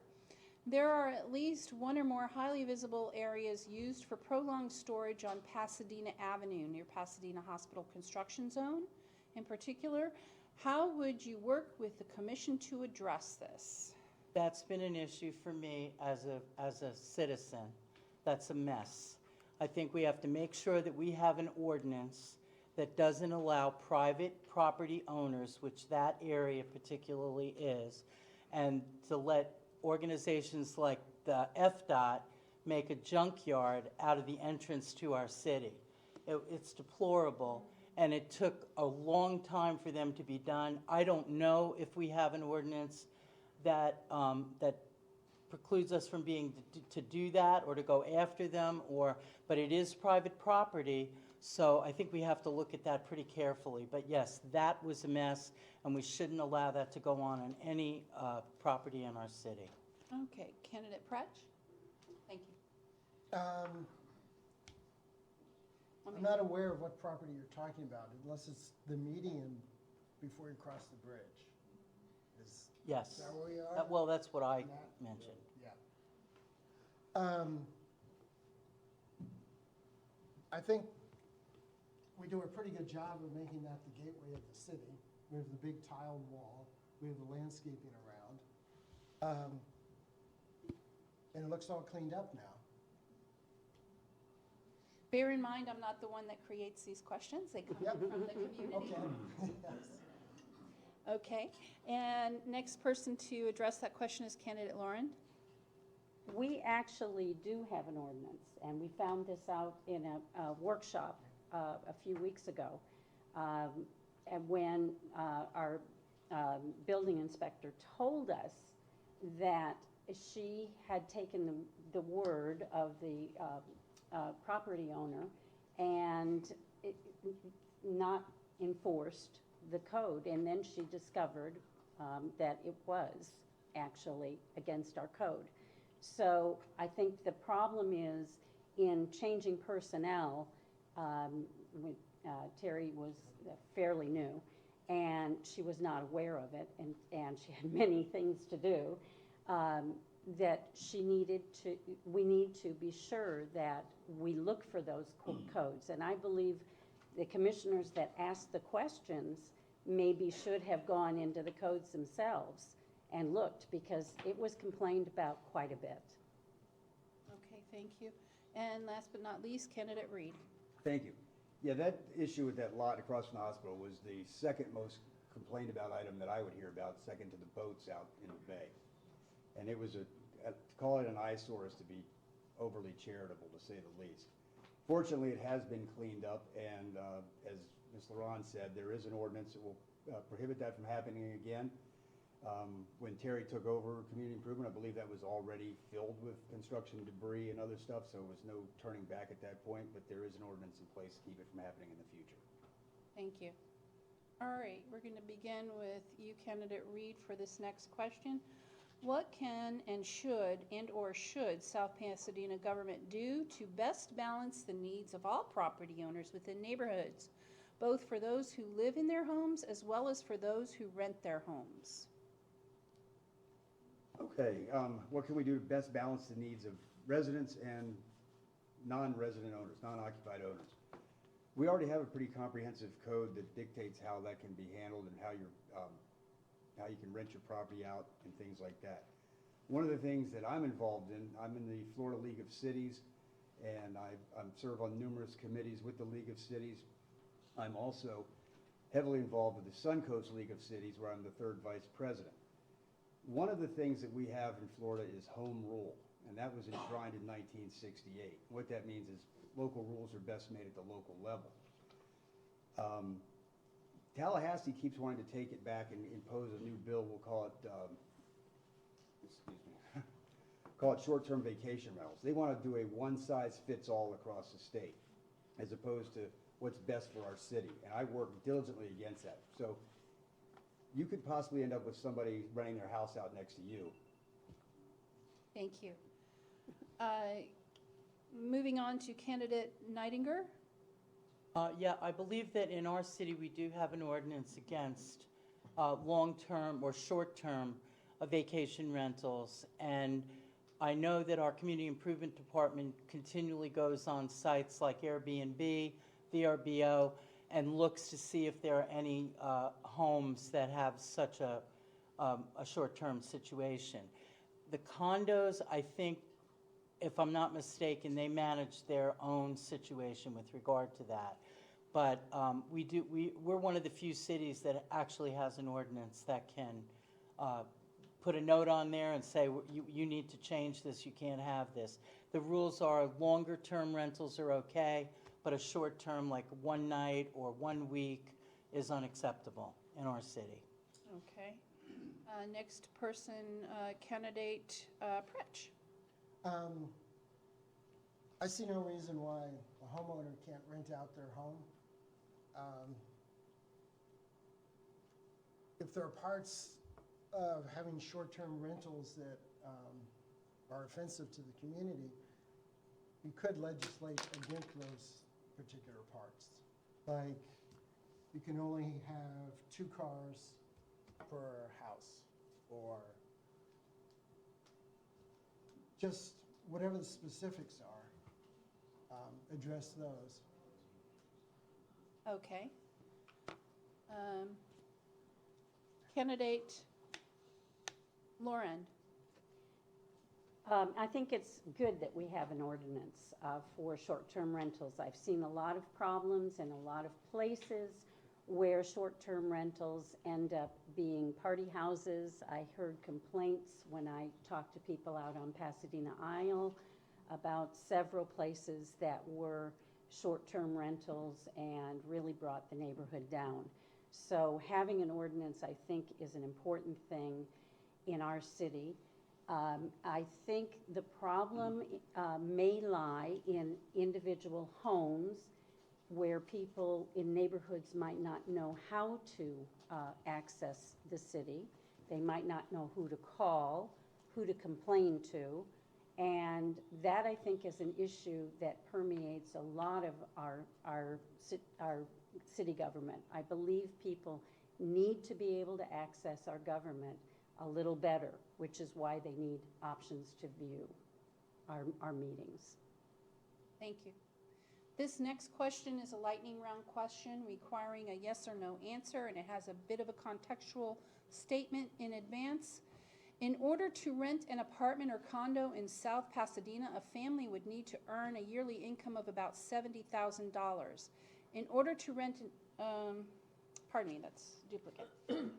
There are at least one or more highly visible areas used for prolonged storage on Pasadena Avenue near Pasadena Hospital Construction Zone. In particular, how would you work with the commission to address this? That's been an issue for me as a citizen. That's a mess. I think we have to make sure that we have an ordinance that doesn't allow private property owners, which that area particularly is, and to let organizations like the FDOT make a junkyard out of the entrance to our city. It's deplorable, and it took a long time for them to be done. I don't know if we have an ordinance that precludes us from being to do that or to go after them, but it is private property, so I think we have to look at that pretty carefully. But yes, that was a mess, and we shouldn't allow that to go on any property in our city. Okay, candidate Pratch? Thank you. I'm not aware of what property you're talking about, unless it's the median before you cross the bridge. Yes. Is that where we are? Well, that's what I That- mentioned. Yeah. I think we do a pretty good job of making that the gateway of the city. We have the big tiled wall, we have the landscaping around. And it looks all cleaned up now. Bear in mind, I'm not the one that creates these questions. They come Yep. from the community. Okay. Yes. Okay, and next person to address that question is candidate Lauren. We actually do have an ordinance, and we found this out in a workshop a few weeks ago. And when our building inspector told us that she had taken the word of the property owner and not enforced the code, and then she discovered that it was actually against our code. So I think the problem is in changing personnel. Terry was fairly new, and she was not aware of it, and she had many things to do. That we need to be sure that we look for those codes. And I believe the commissioners that asked the questions maybe should have gone into the codes themselves and looked, because it was complained about quite a bit. Okay, thank you. And last but not least, candidate Reed. Thank you. Yeah, that issue with that lot across from the hospital was the second most complained about item that I would hear about, second to the boats out in the bay. And it was to call it an eyesore is to be overly charitable, to say the least. Fortunately, it has been cleaned up, and as Ms. Laron said, there is an ordinance that will prohibit that from happening again. When Terry took over community improvement, I believe that was already filled with construction debris and other stuff, so there was no turning back at that point, but there is an ordinance in place to keep it from happening in the future. Thank you. All right, we're going to begin with you, candidate Reed, for this next question. What can and or should South Pasadena government do to best balance the needs of all property owners within neighborhoods, both for those who live in their homes as well as for those who rent their homes? Okay, what can we do to best balance the needs of residents and non-resident owners, non-occupied owners? We already have a pretty comprehensive code that dictates how that can be handled and how you can rent your property out and things like that. One of the things that I'm involved in, I'm in the Florida League of Cities, and I serve on numerous committees with the League of Cities. I'm also heavily involved with the Suncoast League of Cities, where I'm the third vice president. One of the things that we have in Florida is home rule, and that was enshrined in 1968. What that means is local rules are best made at the local level. Tallahassee keeps wanting to take it back and impose a new bill. We'll call it, call it short-term vacation rentals. They want to do a one-size-fits-all across the state, as opposed to what's best for our city. And I work diligently against that. So you could possibly end up with somebody renting their house out next to you. Thank you. Moving on to candidate Nightinger. Yeah, I believe that in our city, we do have an ordinance against long-term or short-term vacation rentals. And I know that our community improvement department continually goes on sites like Airbnb, VRBO, and looks to see if there are any homes that have such a short-term situation. The condos, I think, if I'm not mistaken, they manage their own situation with regard to that. But we're one of the few cities that actually has an ordinance that can put a note on there and say, you need to change this, you can't have this. The rules are longer-term rentals are okay, but a short term, like one night or 1 week, is unacceptable in our city. Okay. Next person, candidate Pritch. I see no reason why a homeowner can't rent out their home. If there are parts of having short-term rentals that are offensive to the community, you could legislate against those particular parts. Like, you can only have 2 cars per house, or just whatever the specifics are, address those. Okay. Candidate Lauren. I think it's good that we have an ordinance for short-term rentals. I've seen a lot of problems in a lot of places where short-term rentals end up being party houses. I heard complaints when I talked to people out on Pasadena Isle about several places that were short-term rentals and really brought the neighborhood down. So having an ordinance, I think, is an important thing in our city. I think the problem may lie in individual homes where people in neighborhoods might not know how to access the city. They might not know who to call, who to complain to. And that, I think, is an issue that permeates a lot of our city government. I believe people need to be able to access our government a little better, which is why they need options to view our meetings. Thank you. This next question is a lightning round question requiring a yes or no answer, and it has a bit of a contextual statement in advance. In order to rent an apartment or condo in South Pasadena, a family would need to earn a yearly income of about $70,000. in order to rent, pardon me, that's duplicate. And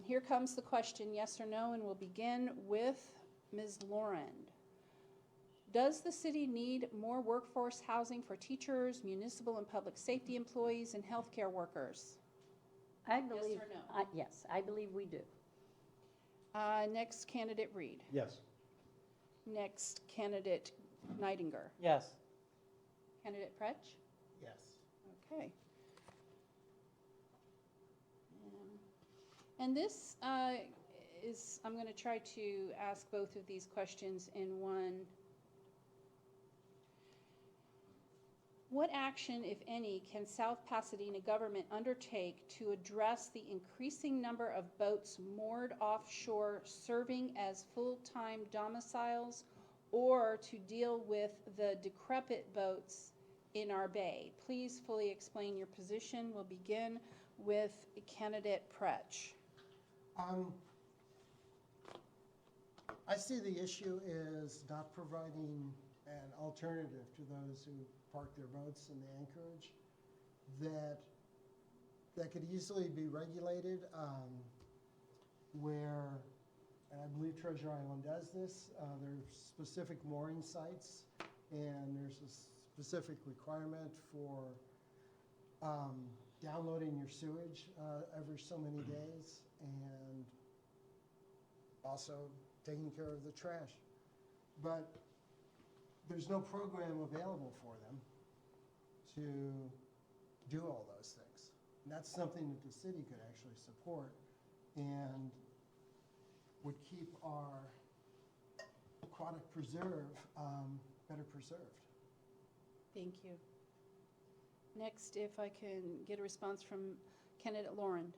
here comes the question, yes or no, and we'll begin with Ms. Lauren. Does the city need more workforce housing for teachers, municipal and public safety employees, and healthcare workers? I believe. or no? Yes, I believe we do. Next candidate, Reed. Yes. Next candidate, Nightinger. Yes. Candidate Pretch? Yes. Okay. And this is, I'm going to try to ask both of these questions in one. What action, if any, can South Pasadena government undertake to address the increasing number of boats moored offshore serving as full-time domiciles, or to deal with the decrepit boats in our bay? Please fully explain your position. We'll begin with candidate Pretch. I see the issue is not providing an alternative to those who park their boats in the anchorage that could easily be regulated, where, and I believe Treasure Island does this, there's specific mooring sites, and there's a specific requirement for downloading your sewage every so many days, and also taking care of the trash. But there's no program available for them to do all those things. And that's something that the city could actually support and would keep our aquatic preserve better preserved. Thank you. Next, if I can get a response from candidate Lauren.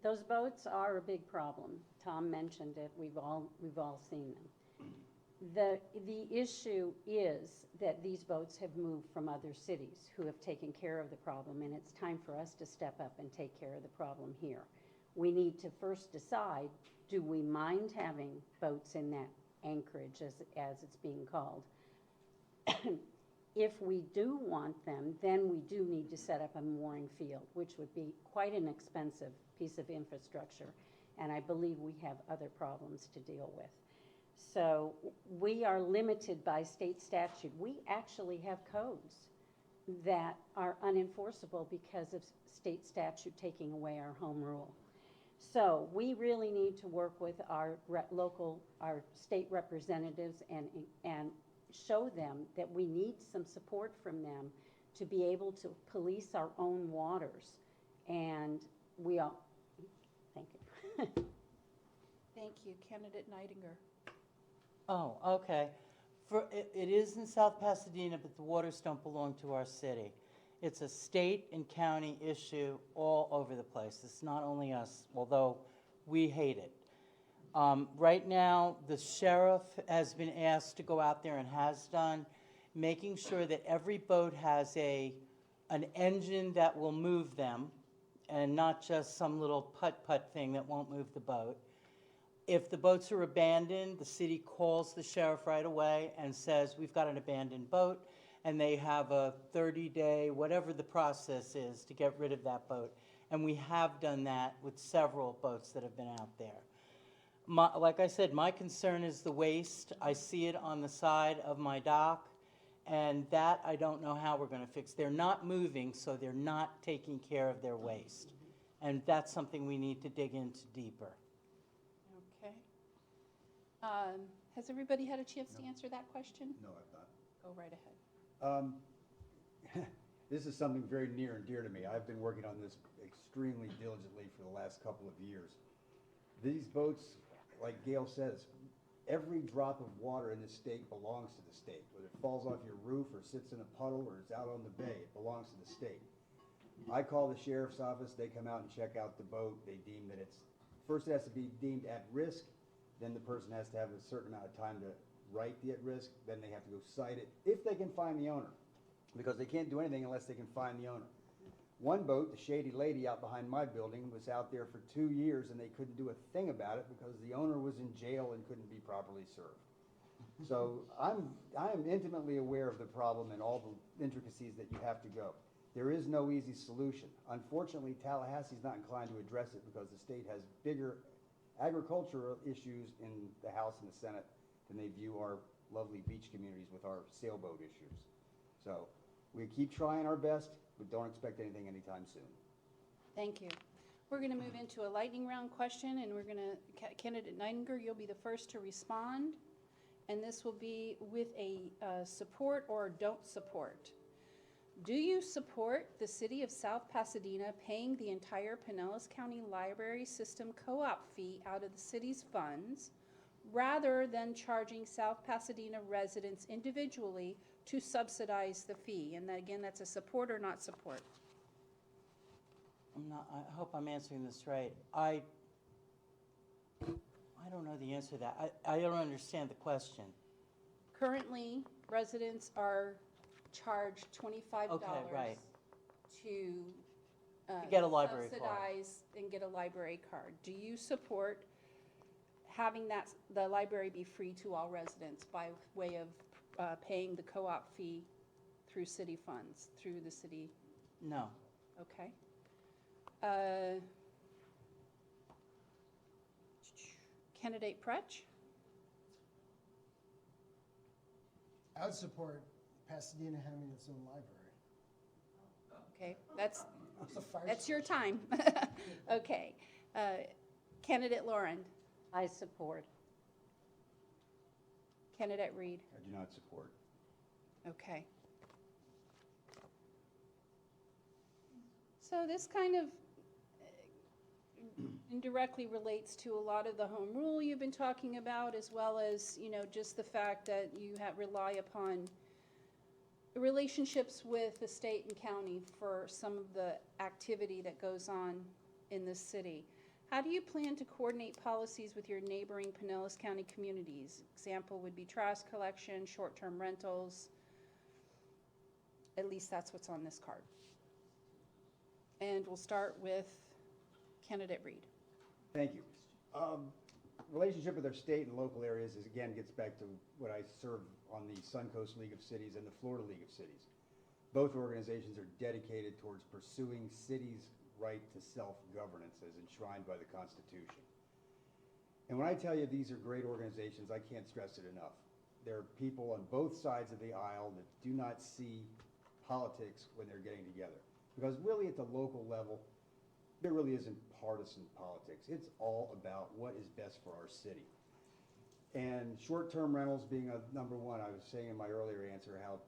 Those boats are a big problem. Tom mentioned it. We've all seen them. The issue is that these boats have moved from other cities who have taken care of the problem, and it's time for us to step up and take care of the problem here. We need to first decide, do we mind having boats in that anchorage, as it's being called? If we do want them, then we do need to set up a mooring field, which would be quite an expensive piece of infrastructure, and I believe we have other problems to deal with. So we are limited by state statute. We actually have codes that are unenforceable because of state statute taking away our home rule. So we really need to work with our our state representatives and show them that we need some support from them to be able to police our own waters. And we all, thank you. Thank you. Candidate Nightinger. Oh, okay. It is in South Pasadena, but the waters don't belong to our city. It's a state and county issue all over the place. It's not only us, although we hate it. Right now, the sheriff has been asked to go out there and has done, making sure that every boat has an engine that will move them and not just some little putt-putt thing that won't move the boat. If the boats are abandoned, the city calls the sheriff right away and says, we've got an abandoned boat, and they have a 30-day, whatever the process is, to get rid of that boat. And we have done that with several boats that have been out there. Like I said, my concern is the waste. I see it on the side of my dock, and that I don't know how we're going to fix. They're not moving, so they're not taking care of their waste. And that's something we need to dig into deeper. Okay. Has everybody had a chance to answer that question? No, I've not. Go right ahead. This is something very near and dear to me. I've been working on this extremely diligently for the last couple of years. These boats, like Gail says, every drop of water in this state belongs to the state. Whether it falls off your roof or sits in a puddle or is out on the bay, it belongs to the state. I call the sheriff's office, they come out and check out the boat. They deem that first it has to be deemed at risk, then the person has to have a certain amount of time to write the at risk, then they have to go cite it, if they can find the owner. Because they can't do anything unless they can find the owner. One boat, the Shady Lady out behind my building, was out there for 2 years and they couldn't do a thing about it because the owner was in jail and couldn't be properly served. So I am intimately aware of the problem and all the intricacies that you have to go. There is no easy solution. Unfortunately, Tallahassee's not inclined to address it because the state has bigger agricultural issues in the House and the Senate than they view our lovely beach communities with our sailboat issues. So we keep trying our best, but don't expect anything anytime soon. Thank you. We're going to move into a lightning round question, and we're going to, Candidate Nidinger, you'll be the first to respond. And this will be with a support or don't support. Do you support the City of South Pasadena paying the entire Pinellas County Library System co-op fee out of the city's funds rather than charging South Pasadena residents individually to subsidize the fee? And that, again, that's a support or not support. I hope I'm answering this right. I don't know the answer to that. I don't understand the question. Currently, residents are charged $25 Okay, right. to get a library card. subsidize and get a library card. Do you support having the library be free to all residents by way of paying the co-op fee through city funds, through the city? No. Okay. Candidate Pretch? I would support Pasadena having its own library. Okay, that's It's a fire your time. Okay. Candidate Lauren? I support. Candidate Reed? I do not support. Okay. So this kind of indirectly relates to a lot of the home rule you've been talking about, as well as, just the fact that you rely upon relationships with the state and county for some of the activity that goes on in this city. How do you plan to coordinate policies with your neighboring Pinellas County communities? Example would be trash collection, short-term rentals. At least that's what's on this card. And we'll start with Candidate Reed. Thank you. Relationship with our state and local areas again gets back to what I serve on the Suncoast League of Cities and the Florida League of Cities. Both organizations are dedicated towards pursuing cities' right to self-governance as enshrined by the Constitution. And when I tell you these are great organizations, I can't stress it enough. There are people on both sides of the aisle that do not see politics when they're getting together. Because really at the local level, there really isn't partisan politics. It's all about what is best for our city. And short-term rentals being a number one, I was saying in my earlier answer how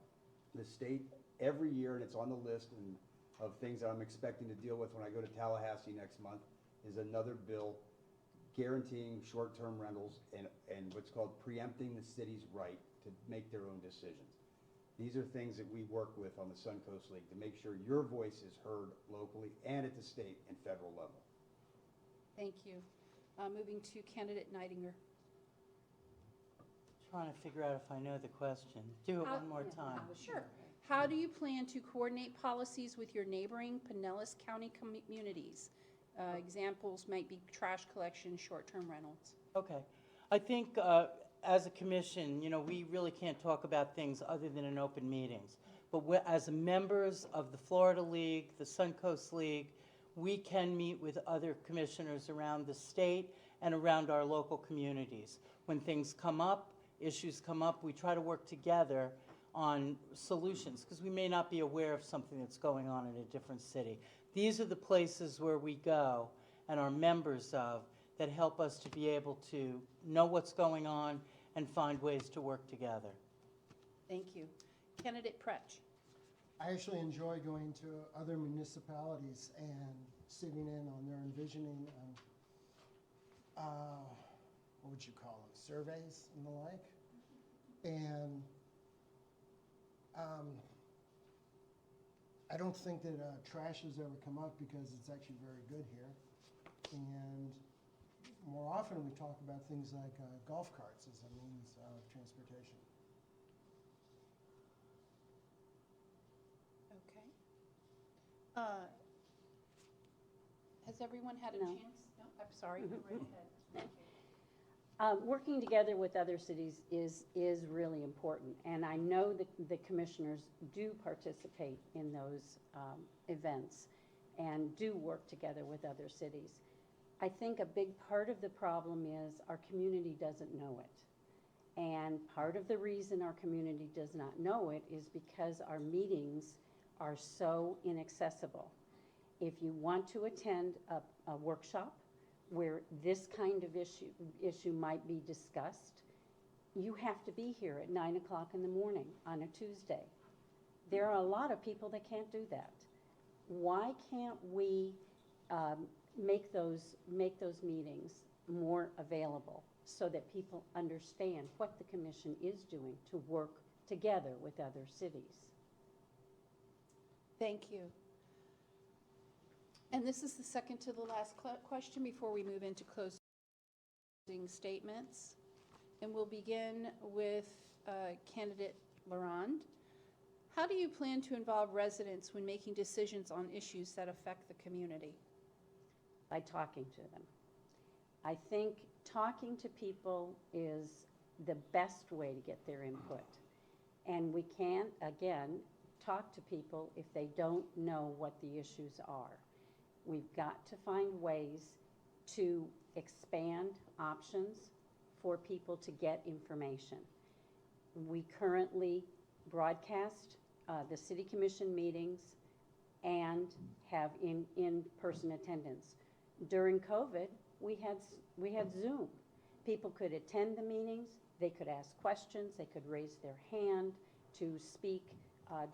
the state every year, and it's on the list of things that I'm expecting to deal with when I go to Tallahassee next month, is another bill guaranteeing short-term rentals and what's called preempting the city's right to make their own decisions. These are things that we work with on the Suncoast League to make sure your voice is heard locally and at the state and federal level. Thank you. Moving to Candidate Nidinger. Trying to figure out if I know the question. Do it one more time. Sure. How do you plan to coordinate policies with your neighboring Pinellas County communities? Examples might be trash collection, short-term rentals. Okay. I think as a commission, we really can't talk about things other than in open meetings. But as members of the Florida League, the Suncoast League, we can meet with other commissioners around the state and around our local communities. When things come up, issues come up, we try to work together on solutions because we may not be aware of something that's going on in a different city. These are the places where we go and are members of that help us to be able to know what's going on and find ways to work together. Thank you. Candidate Pretch. I actually enjoy going to other municipalities and sitting in on their envisioning, what would you call them, surveys and the like. And I don't think that trash has ever come up because it's actually very good here. And more often we talk about things like golf carts as a means of transportation. Okay. Has everyone had a No. chance? No, I'm sorry. Go right ahead. Thank you. Working together with other cities is really important, and I know that the commissioners do participate in those events and do work together with other cities. I think a big part of the problem is our community doesn't know it. And part of the reason our community does not know it is because our meetings are so inaccessible. If you want to attend a workshop where this kind of issue might be discussed, you have to be here at 9 o'clock in the morning on a Tuesday. There are a lot of people that can't do that. Why can't we make those meetings more available so that people understand what the commission is doing to work together with other cities? Thank you. And this is the second to the last question before we move into closing statements. And we'll begin with candidate Laurent. How do you plan to involve residents when making decisions on issues that affect the community? By talking to them. I think talking to people is the best way to get their input. And we can't, again, talk to people if they don't know what the issues are. We've got to find ways to expand options for people to get information. We currently broadcast the City Commission meetings and have in-person attendance. During COVID, we had Zoom. People could attend the meetings, they could ask questions, they could raise their hand to speak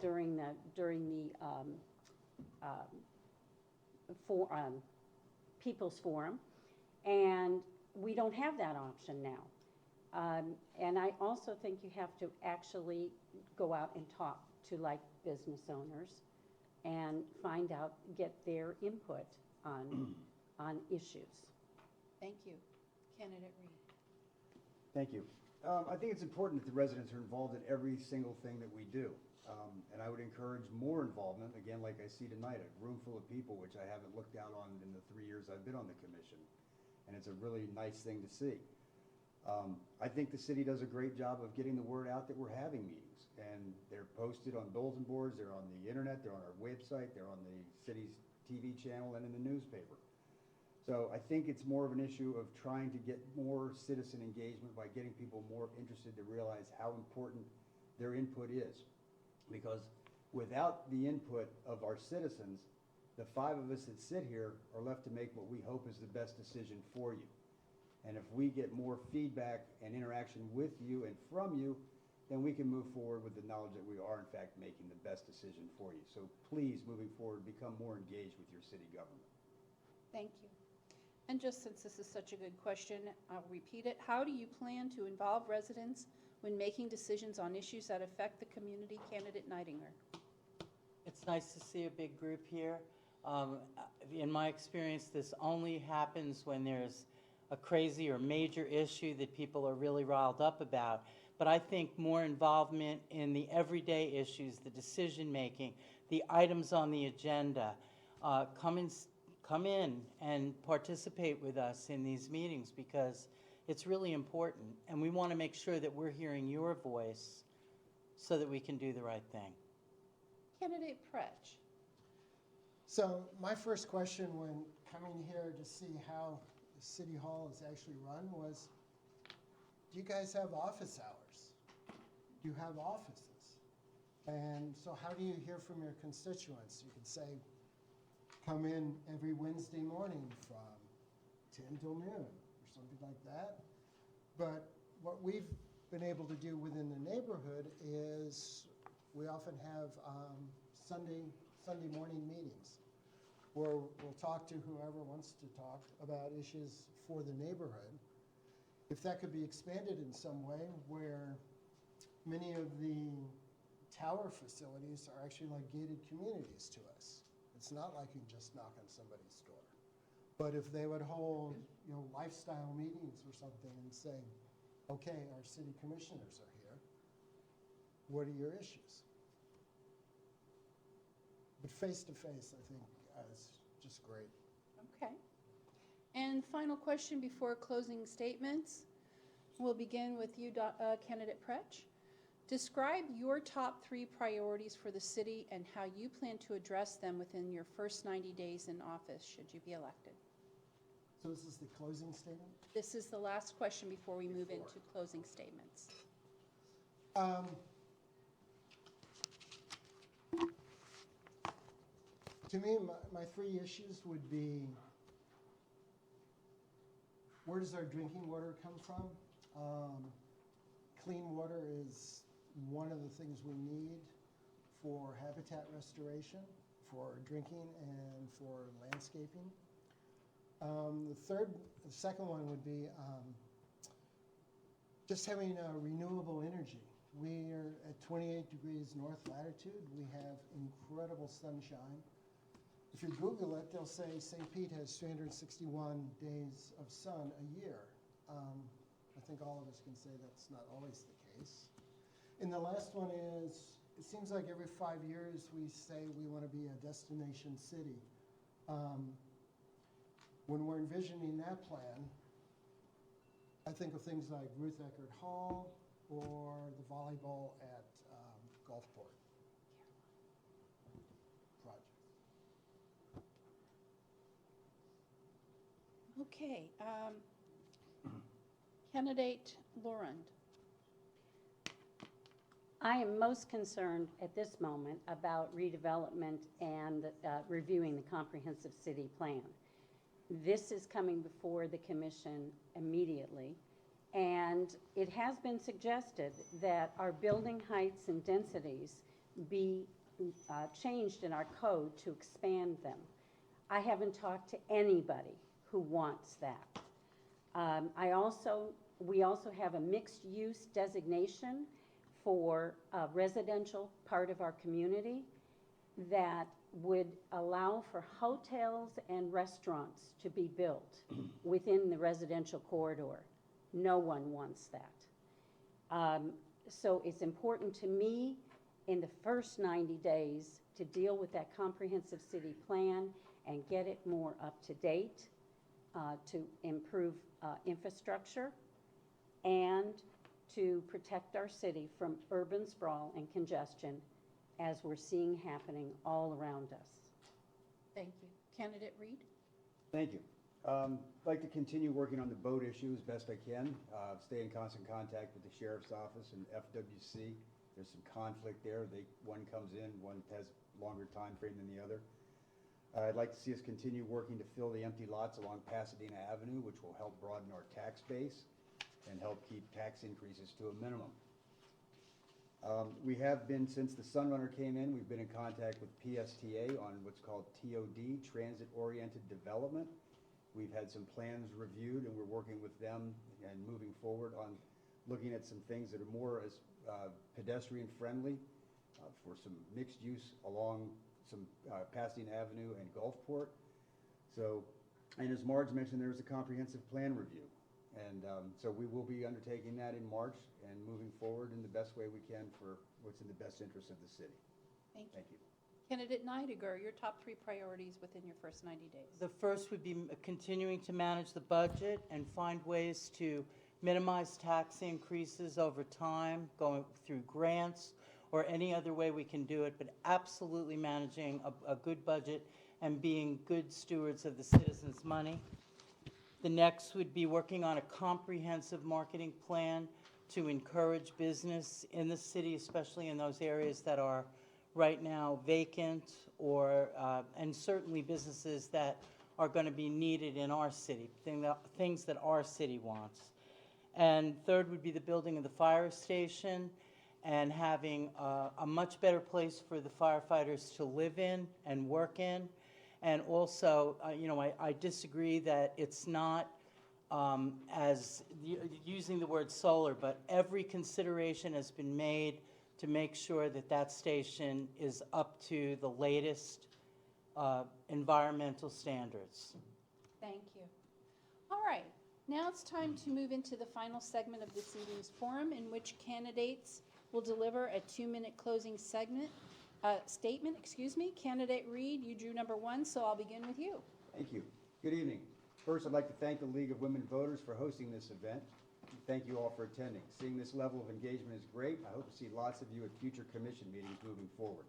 during the People's Forum, and we don't have that option now. And I also think you have to actually go out and talk to like business owners and find out, get their input on issues. Thank you. Candidate Reed. Thank you. I think it's important that the residents are involved in every single thing that we do. And I would encourage more involvement, again, like I see tonight, a room full of people, which I haven't looked out on in the 3 years I've been on the commission. And it's a really nice thing to see. I think the city does a great job of getting the word out that we're having meetings. And they're posted on bulletin boards, they're on the internet, they're on our website, they're on the city's TV channel and in the newspaper. So I think it's more of an issue of trying to get more citizen engagement by getting people more interested to realize how important their input is. Because without the input of our citizens, the 5 of us that sit here are left to make what we hope is the best decision for you. And if we get more feedback and interaction with you and from you, then we can move forward with the knowledge that we are in fact making the best decision for you. So please, moving forward, become more engaged with your city government. Thank you. And just since this is such a good question, I'll repeat it. How do you plan to involve residents when making decisions on issues that affect the community? Candidate Neidinger. It's nice to see a big group here. In my experience, this only happens when there's a crazy or major issue that people are really riled up about. But I think more involvement in the everyday issues, the decision making, the items on the agenda, come in and participate with us in these meetings, because it's really important, and we want to make sure that we're hearing your voice so that we can do the right thing. Candidate Pretch. So my first question when coming here to see how the City Hall is actually run was, do you guys have office hours? Do you have offices? And so how do you hear from your constituents? You could say, come in every Wednesday morning from 10 till noon or something like that. But what we've been able to do within the neighborhood is we often have Sunday morning meetings where we'll talk to whoever wants to talk about issues for the neighborhood. If that could be expanded in some way, where many of the tower facilities are actually like gated communities to us. It's not like you can just knock on somebody's door. But if they would hold, lifestyle meetings or something and say, okay, our city commissioners are here, what are your issues? But face to face, I think, is just great. Okay. And final question before closing statements. We'll begin with you, Candidate Pretsch. Describe your top 3 priorities for the city and how you plan to address them within your first 90 days in office, should you be elected. So this is the closing statement? This is the last question before we move into closing statements. To me, my 3 issues would be, where does our drinking water come from? Clean water is one of the things we need for habitat restoration, for drinking, and for landscaping. The second one would be just having renewable energy. We are at 28 degrees north latitude. We have incredible sunshine. If you Google it, they'll say St. Pete has 361 days of sun a year. I think all of us can say that's not always the case. And the last one is, it seems like every 5 years we say we want to be a destination city. When we're envisioning that plan, I think of things like Ruth Eckerd Hall or the volleyball at Gulfport project. Okay. Candidate Laurent. I am most concerned at this moment about redevelopment and reviewing the comprehensive city plan. This is coming before the commission immediately, and it has been suggested that our building heights and densities be changed in our code to expand them. I haven't talked to anybody who wants that. We also have a mixed-use designation for a residential part of our community that would allow for hotels and restaurants to be built within the residential corridor. No one wants that. So it's important to me in the first 90 days to deal with that comprehensive city plan and get it more up to date, to improve infrastructure, and to protect our city from urban sprawl and congestion as we're seeing happening all around us. Thank you. Candidate Reed? Thank you. I'd like to continue working on the boat issue as best I can. Stay in constant contact with the Sheriff's Office and FWC. There's some conflict there. One comes in, one has longer time frame than the other. I'd like to see us continue working to fill the empty lots along Pasadena Avenue, which will help broaden our tax base and help keep tax increases to a minimum. We have been, since the Sunrunner came in, we've been in contact with PSTA on what's called TOD, Transit-Oriented Development. We've had some plans reviewed, and we're working with them and moving forward on looking at some things that are more as pedestrian-friendly for some mixed use along some Pasadena Avenue and Gulfport. So, and as Marge mentioned, there's a comprehensive plan review. And so we will be undertaking that in March and moving forward in the best way we can for what's in the best interest of the city. Thank you. Thank you. Candidate Neidiger, your top 3 priorities within your first 90 days. The first would be continuing to manage the budget and find ways to minimize tax increases over time, going through grants or any other way we can do it, but absolutely managing a good budget and being good stewards of the citizens' money. The next would be working on a comprehensive marketing plan to encourage business in the city, especially in those areas that are right now vacant, or and certainly businesses that are going to be needed in our city, things that our city wants. And third would be the building of the fire station and having a much better place for the firefighters to live in and work in. And also, I disagree that it's not as using the word solar, but every consideration has been made to make sure that that station is up to the latest environmental standards. Thank you. All right, now it's time to move into the final segment of this evening's forum, in which candidates will deliver a 2-minute closing statement. Candidate Reed, you drew number 1, so I'll begin with you. Thank you. Good evening. First, I'd like to thank the League of Women Voters for hosting this event. Thank you all for attending. Seeing this level of engagement is great. I hope to see lots of you at future commission meetings moving forward.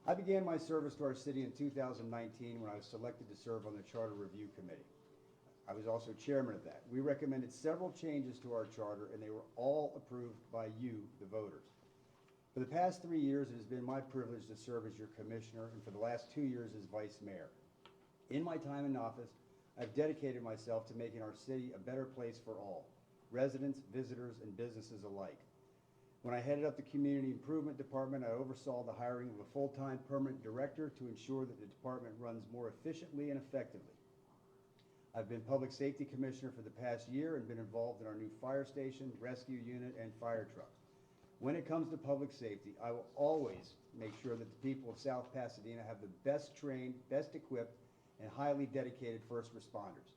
I began my service to our city in 2019 when I was selected to serve on the Charter Review Committee. I was also chairman of that. We recommended several changes to our charter, and they were all approved by you, the voters. For the past 3 years, it has been my privilege to serve as your commissioner, and for the last 2 years as vice mayor. In my time in office, I've dedicated myself to making our city a better place for all, residents, visitors, and businesses alike. When I headed up the Community Improvement Department, I oversaw the hiring of a full-time permanent director to ensure that the department runs more efficiently and effectively. I've been Public Safety Commissioner for the past year and been involved in our new fire station, rescue unit, and fire truck. When it comes to public safety, I will always make sure that the people of South Pasadena have the best trained, best equipped, and highly dedicated first responders.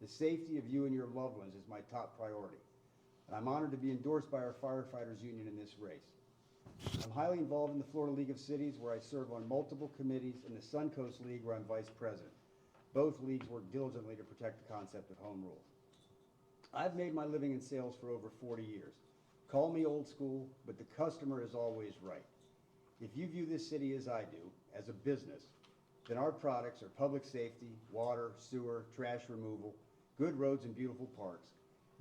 The safety of you and your loved ones is my top priority. And I'm honored to be endorsed by our firefighters union in this race. I'm highly involved in the Florida League of Cities, where I serve on multiple committees, and the Suncoast League, where I'm vice president. Both leagues work diligently to protect the concept of home rule. I've made my living in sales for over 40 years. Call me old school, but the customer is always right. If you view this city as I do, as a business, then our products are public safety, water, sewer, trash removal, good roads, and beautiful parks.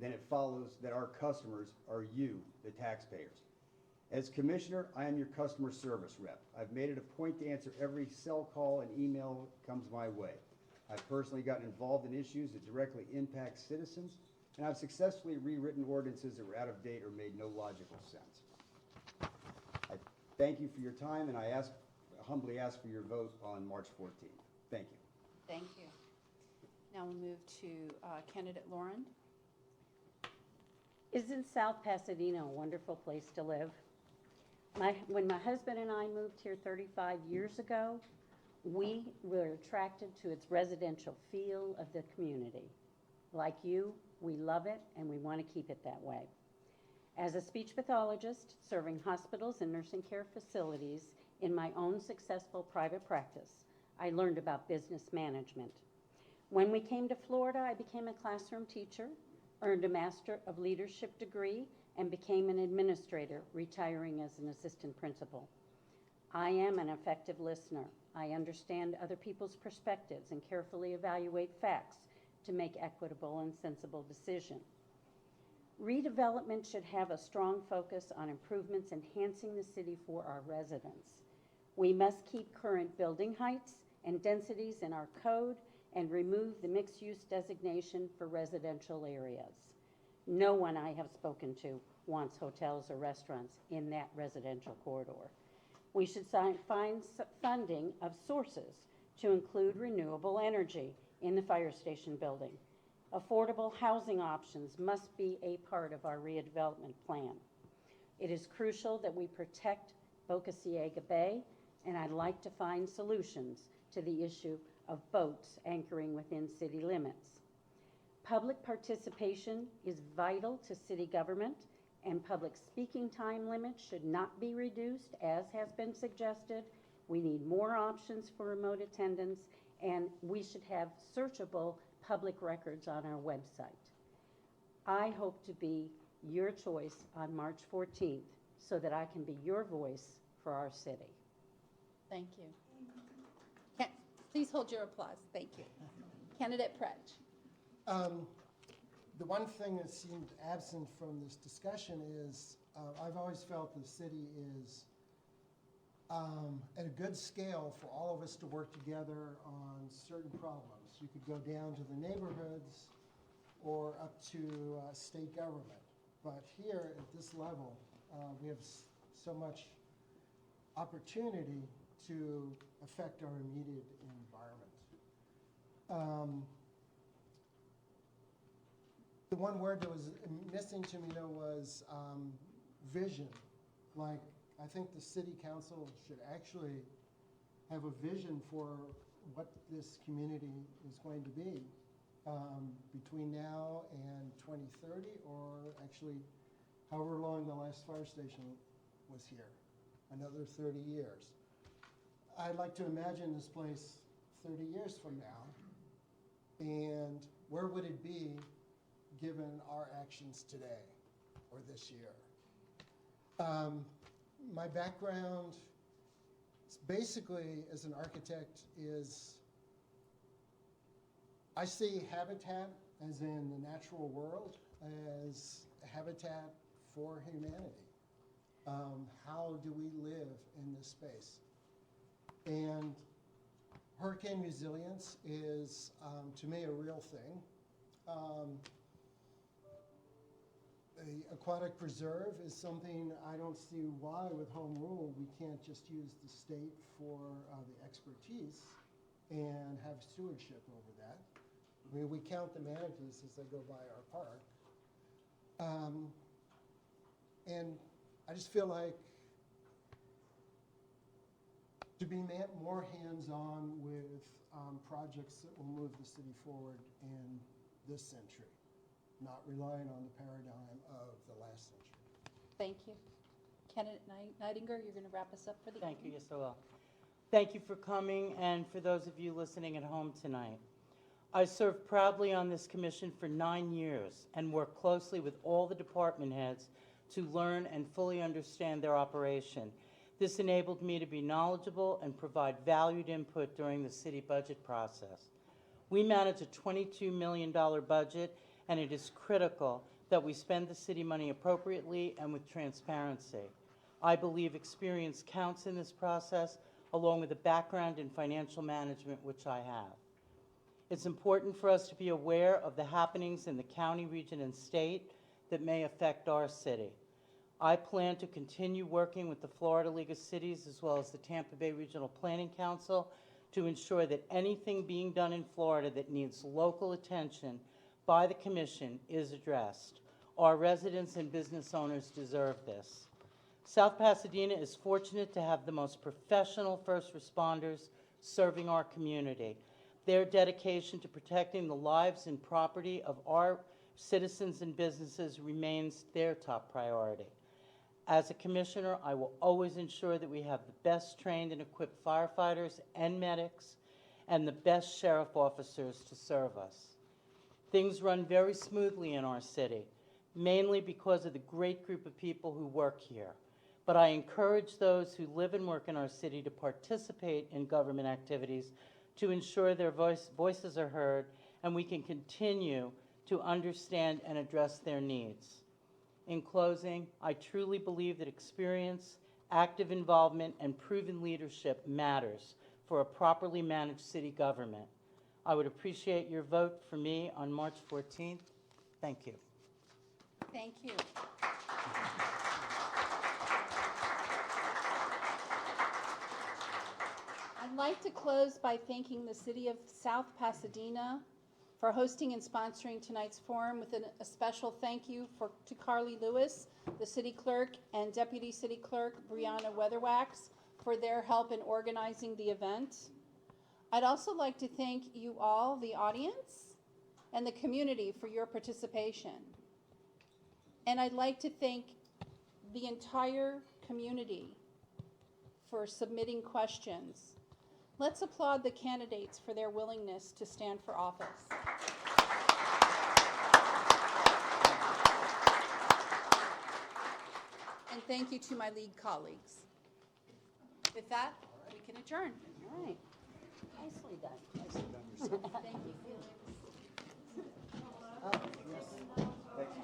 Then it follows that our customers are you, the taxpayers. As commissioner, I am your customer service rep. I've made it a point to answer every cell call and email that comes my way. I've personally gotten involved in issues that directly impact citizens, and I've successfully rewritten ordinances that were out of date or made no logical sense. I thank you for your time, and I humbly ask for your vote on March 14th. Thank you. Thank you. Now we'll move to candidate Lauren. Isn't South Pasadena a wonderful place to live? When my husband and I moved here 35 years ago, we were attracted to its residential feel of the community. Like you, we love it and we want to keep it that way. As a speech pathologist serving hospitals and nursing care facilities in my own successful private practice, I learned about business management. When we came to Florida, I became a classroom teacher, earned a Master of Leadership degree, and became an administrator, retiring as an assistant principal. I am an effective listener. I understand other people's perspectives and carefully evaluate facts to make equitable and sensible decisions. Redevelopment should have a strong focus on improvements enhancing the city for our residents. We must keep current building heights and densities in our code and remove the mixed-use designation for residential areas. No one I have spoken to wants hotels or restaurants in that residential corridor. We should find funding of sources to include renewable energy in the fire station building. Affordable housing options must be a part of our redevelopment plan. It is crucial that we protect Boca Ciega Bay, and I'd like to find solutions to the issue of boats anchoring within city limits. Public participation is vital to city government, and public speaking time limits should not be reduced, as has been suggested. We need more options for remote attendance, and we should have searchable public records on our website. I hope to be your choice on March 14th so that I can be your voice for our city. Thank you. Please hold your applause. Thank you. Candidate Predge. The one thing that seemed absent from this discussion is I've always felt the city is at a good scale for all of us to work together on certain problems. You could go down to the neighborhoods or up to state government. But here at this level, we have so much opportunity to affect our immediate environment. The one word that was missing to me though was vision. Like, I think the city council should actually have a vision for what this community is going to be between now and 2030, or actually however long the last fire station was here, another 30 years. I'd like to imagine this place 30 years from now, and where would it be given our actions today or this year. My background basically as an architect is I see habitat as in the natural world as habitat for humanity. How do we live in this space? And hurricane resilience is, to me, a real thing. The aquatic preserve is something I don't see why with home rule we can't just use the state for the expertise and have stewardship over that. I mean, we count the manatees as they go by our park. And I just feel like to be more hands-on with projects that will move the city forward in this century, not relying on the paradigm of the last century. Thank you. Candidate Nightingale, you're going to wrap us up for the evening? Thank you, yes, I will. Thank you for coming, and for those of you listening at home tonight. I served proudly on this commission for 9 years and worked closely with all the department heads to learn and fully understand their operation. This enabled me to be knowledgeable and provide valued input during the city budget process. We manage a $22 million budget, and it is critical that we spend the city money appropriately and with transparency. I believe experience counts in this process, along with a background in financial management, which I have. It's important for us to be aware of the happenings in the county, region, and state that may affect our city. I plan to continue working with the Florida League of Cities as well as the Tampa Bay Regional Planning Council to ensure that anything being done in Florida that needs local attention by the Commission is addressed. Our residents and business owners deserve this. South Pasadena is fortunate to have the most professional first responders serving our community. Their dedication to protecting the lives and property of our citizens and businesses remains their top priority. As a commissioner, I will always ensure that we have the best trained and equipped firefighters and medics and the best sheriff officers to serve us. Things run very smoothly in our city, mainly because of the great group of people who work here. But I encourage those who live and work in our city to participate in government activities to ensure their voices are heard and we can continue to understand and address their needs. In closing, I truly believe that experience, active involvement, and proven leadership matters for a properly managed city government. I would appreciate your vote for me on March 14th. Thank you. Thank you. I'd like to close by thanking the City of South Pasadena for hosting and sponsoring tonight's forum, with a special thank you to Carly Lewis, the City Clerk, and Deputy City Clerk Brianna Weatherwax for their help in organizing the event. I'd also like to thank you all, the audience, and the community for your participation. And I'd like to thank the entire community for submitting questions. Let's applaud the candidates for their willingness to stand for office. And thank you to my league colleagues. With that, we can adjourn. All right. Nicely done. Nicely done yourself. Thank you, Felix. Thank you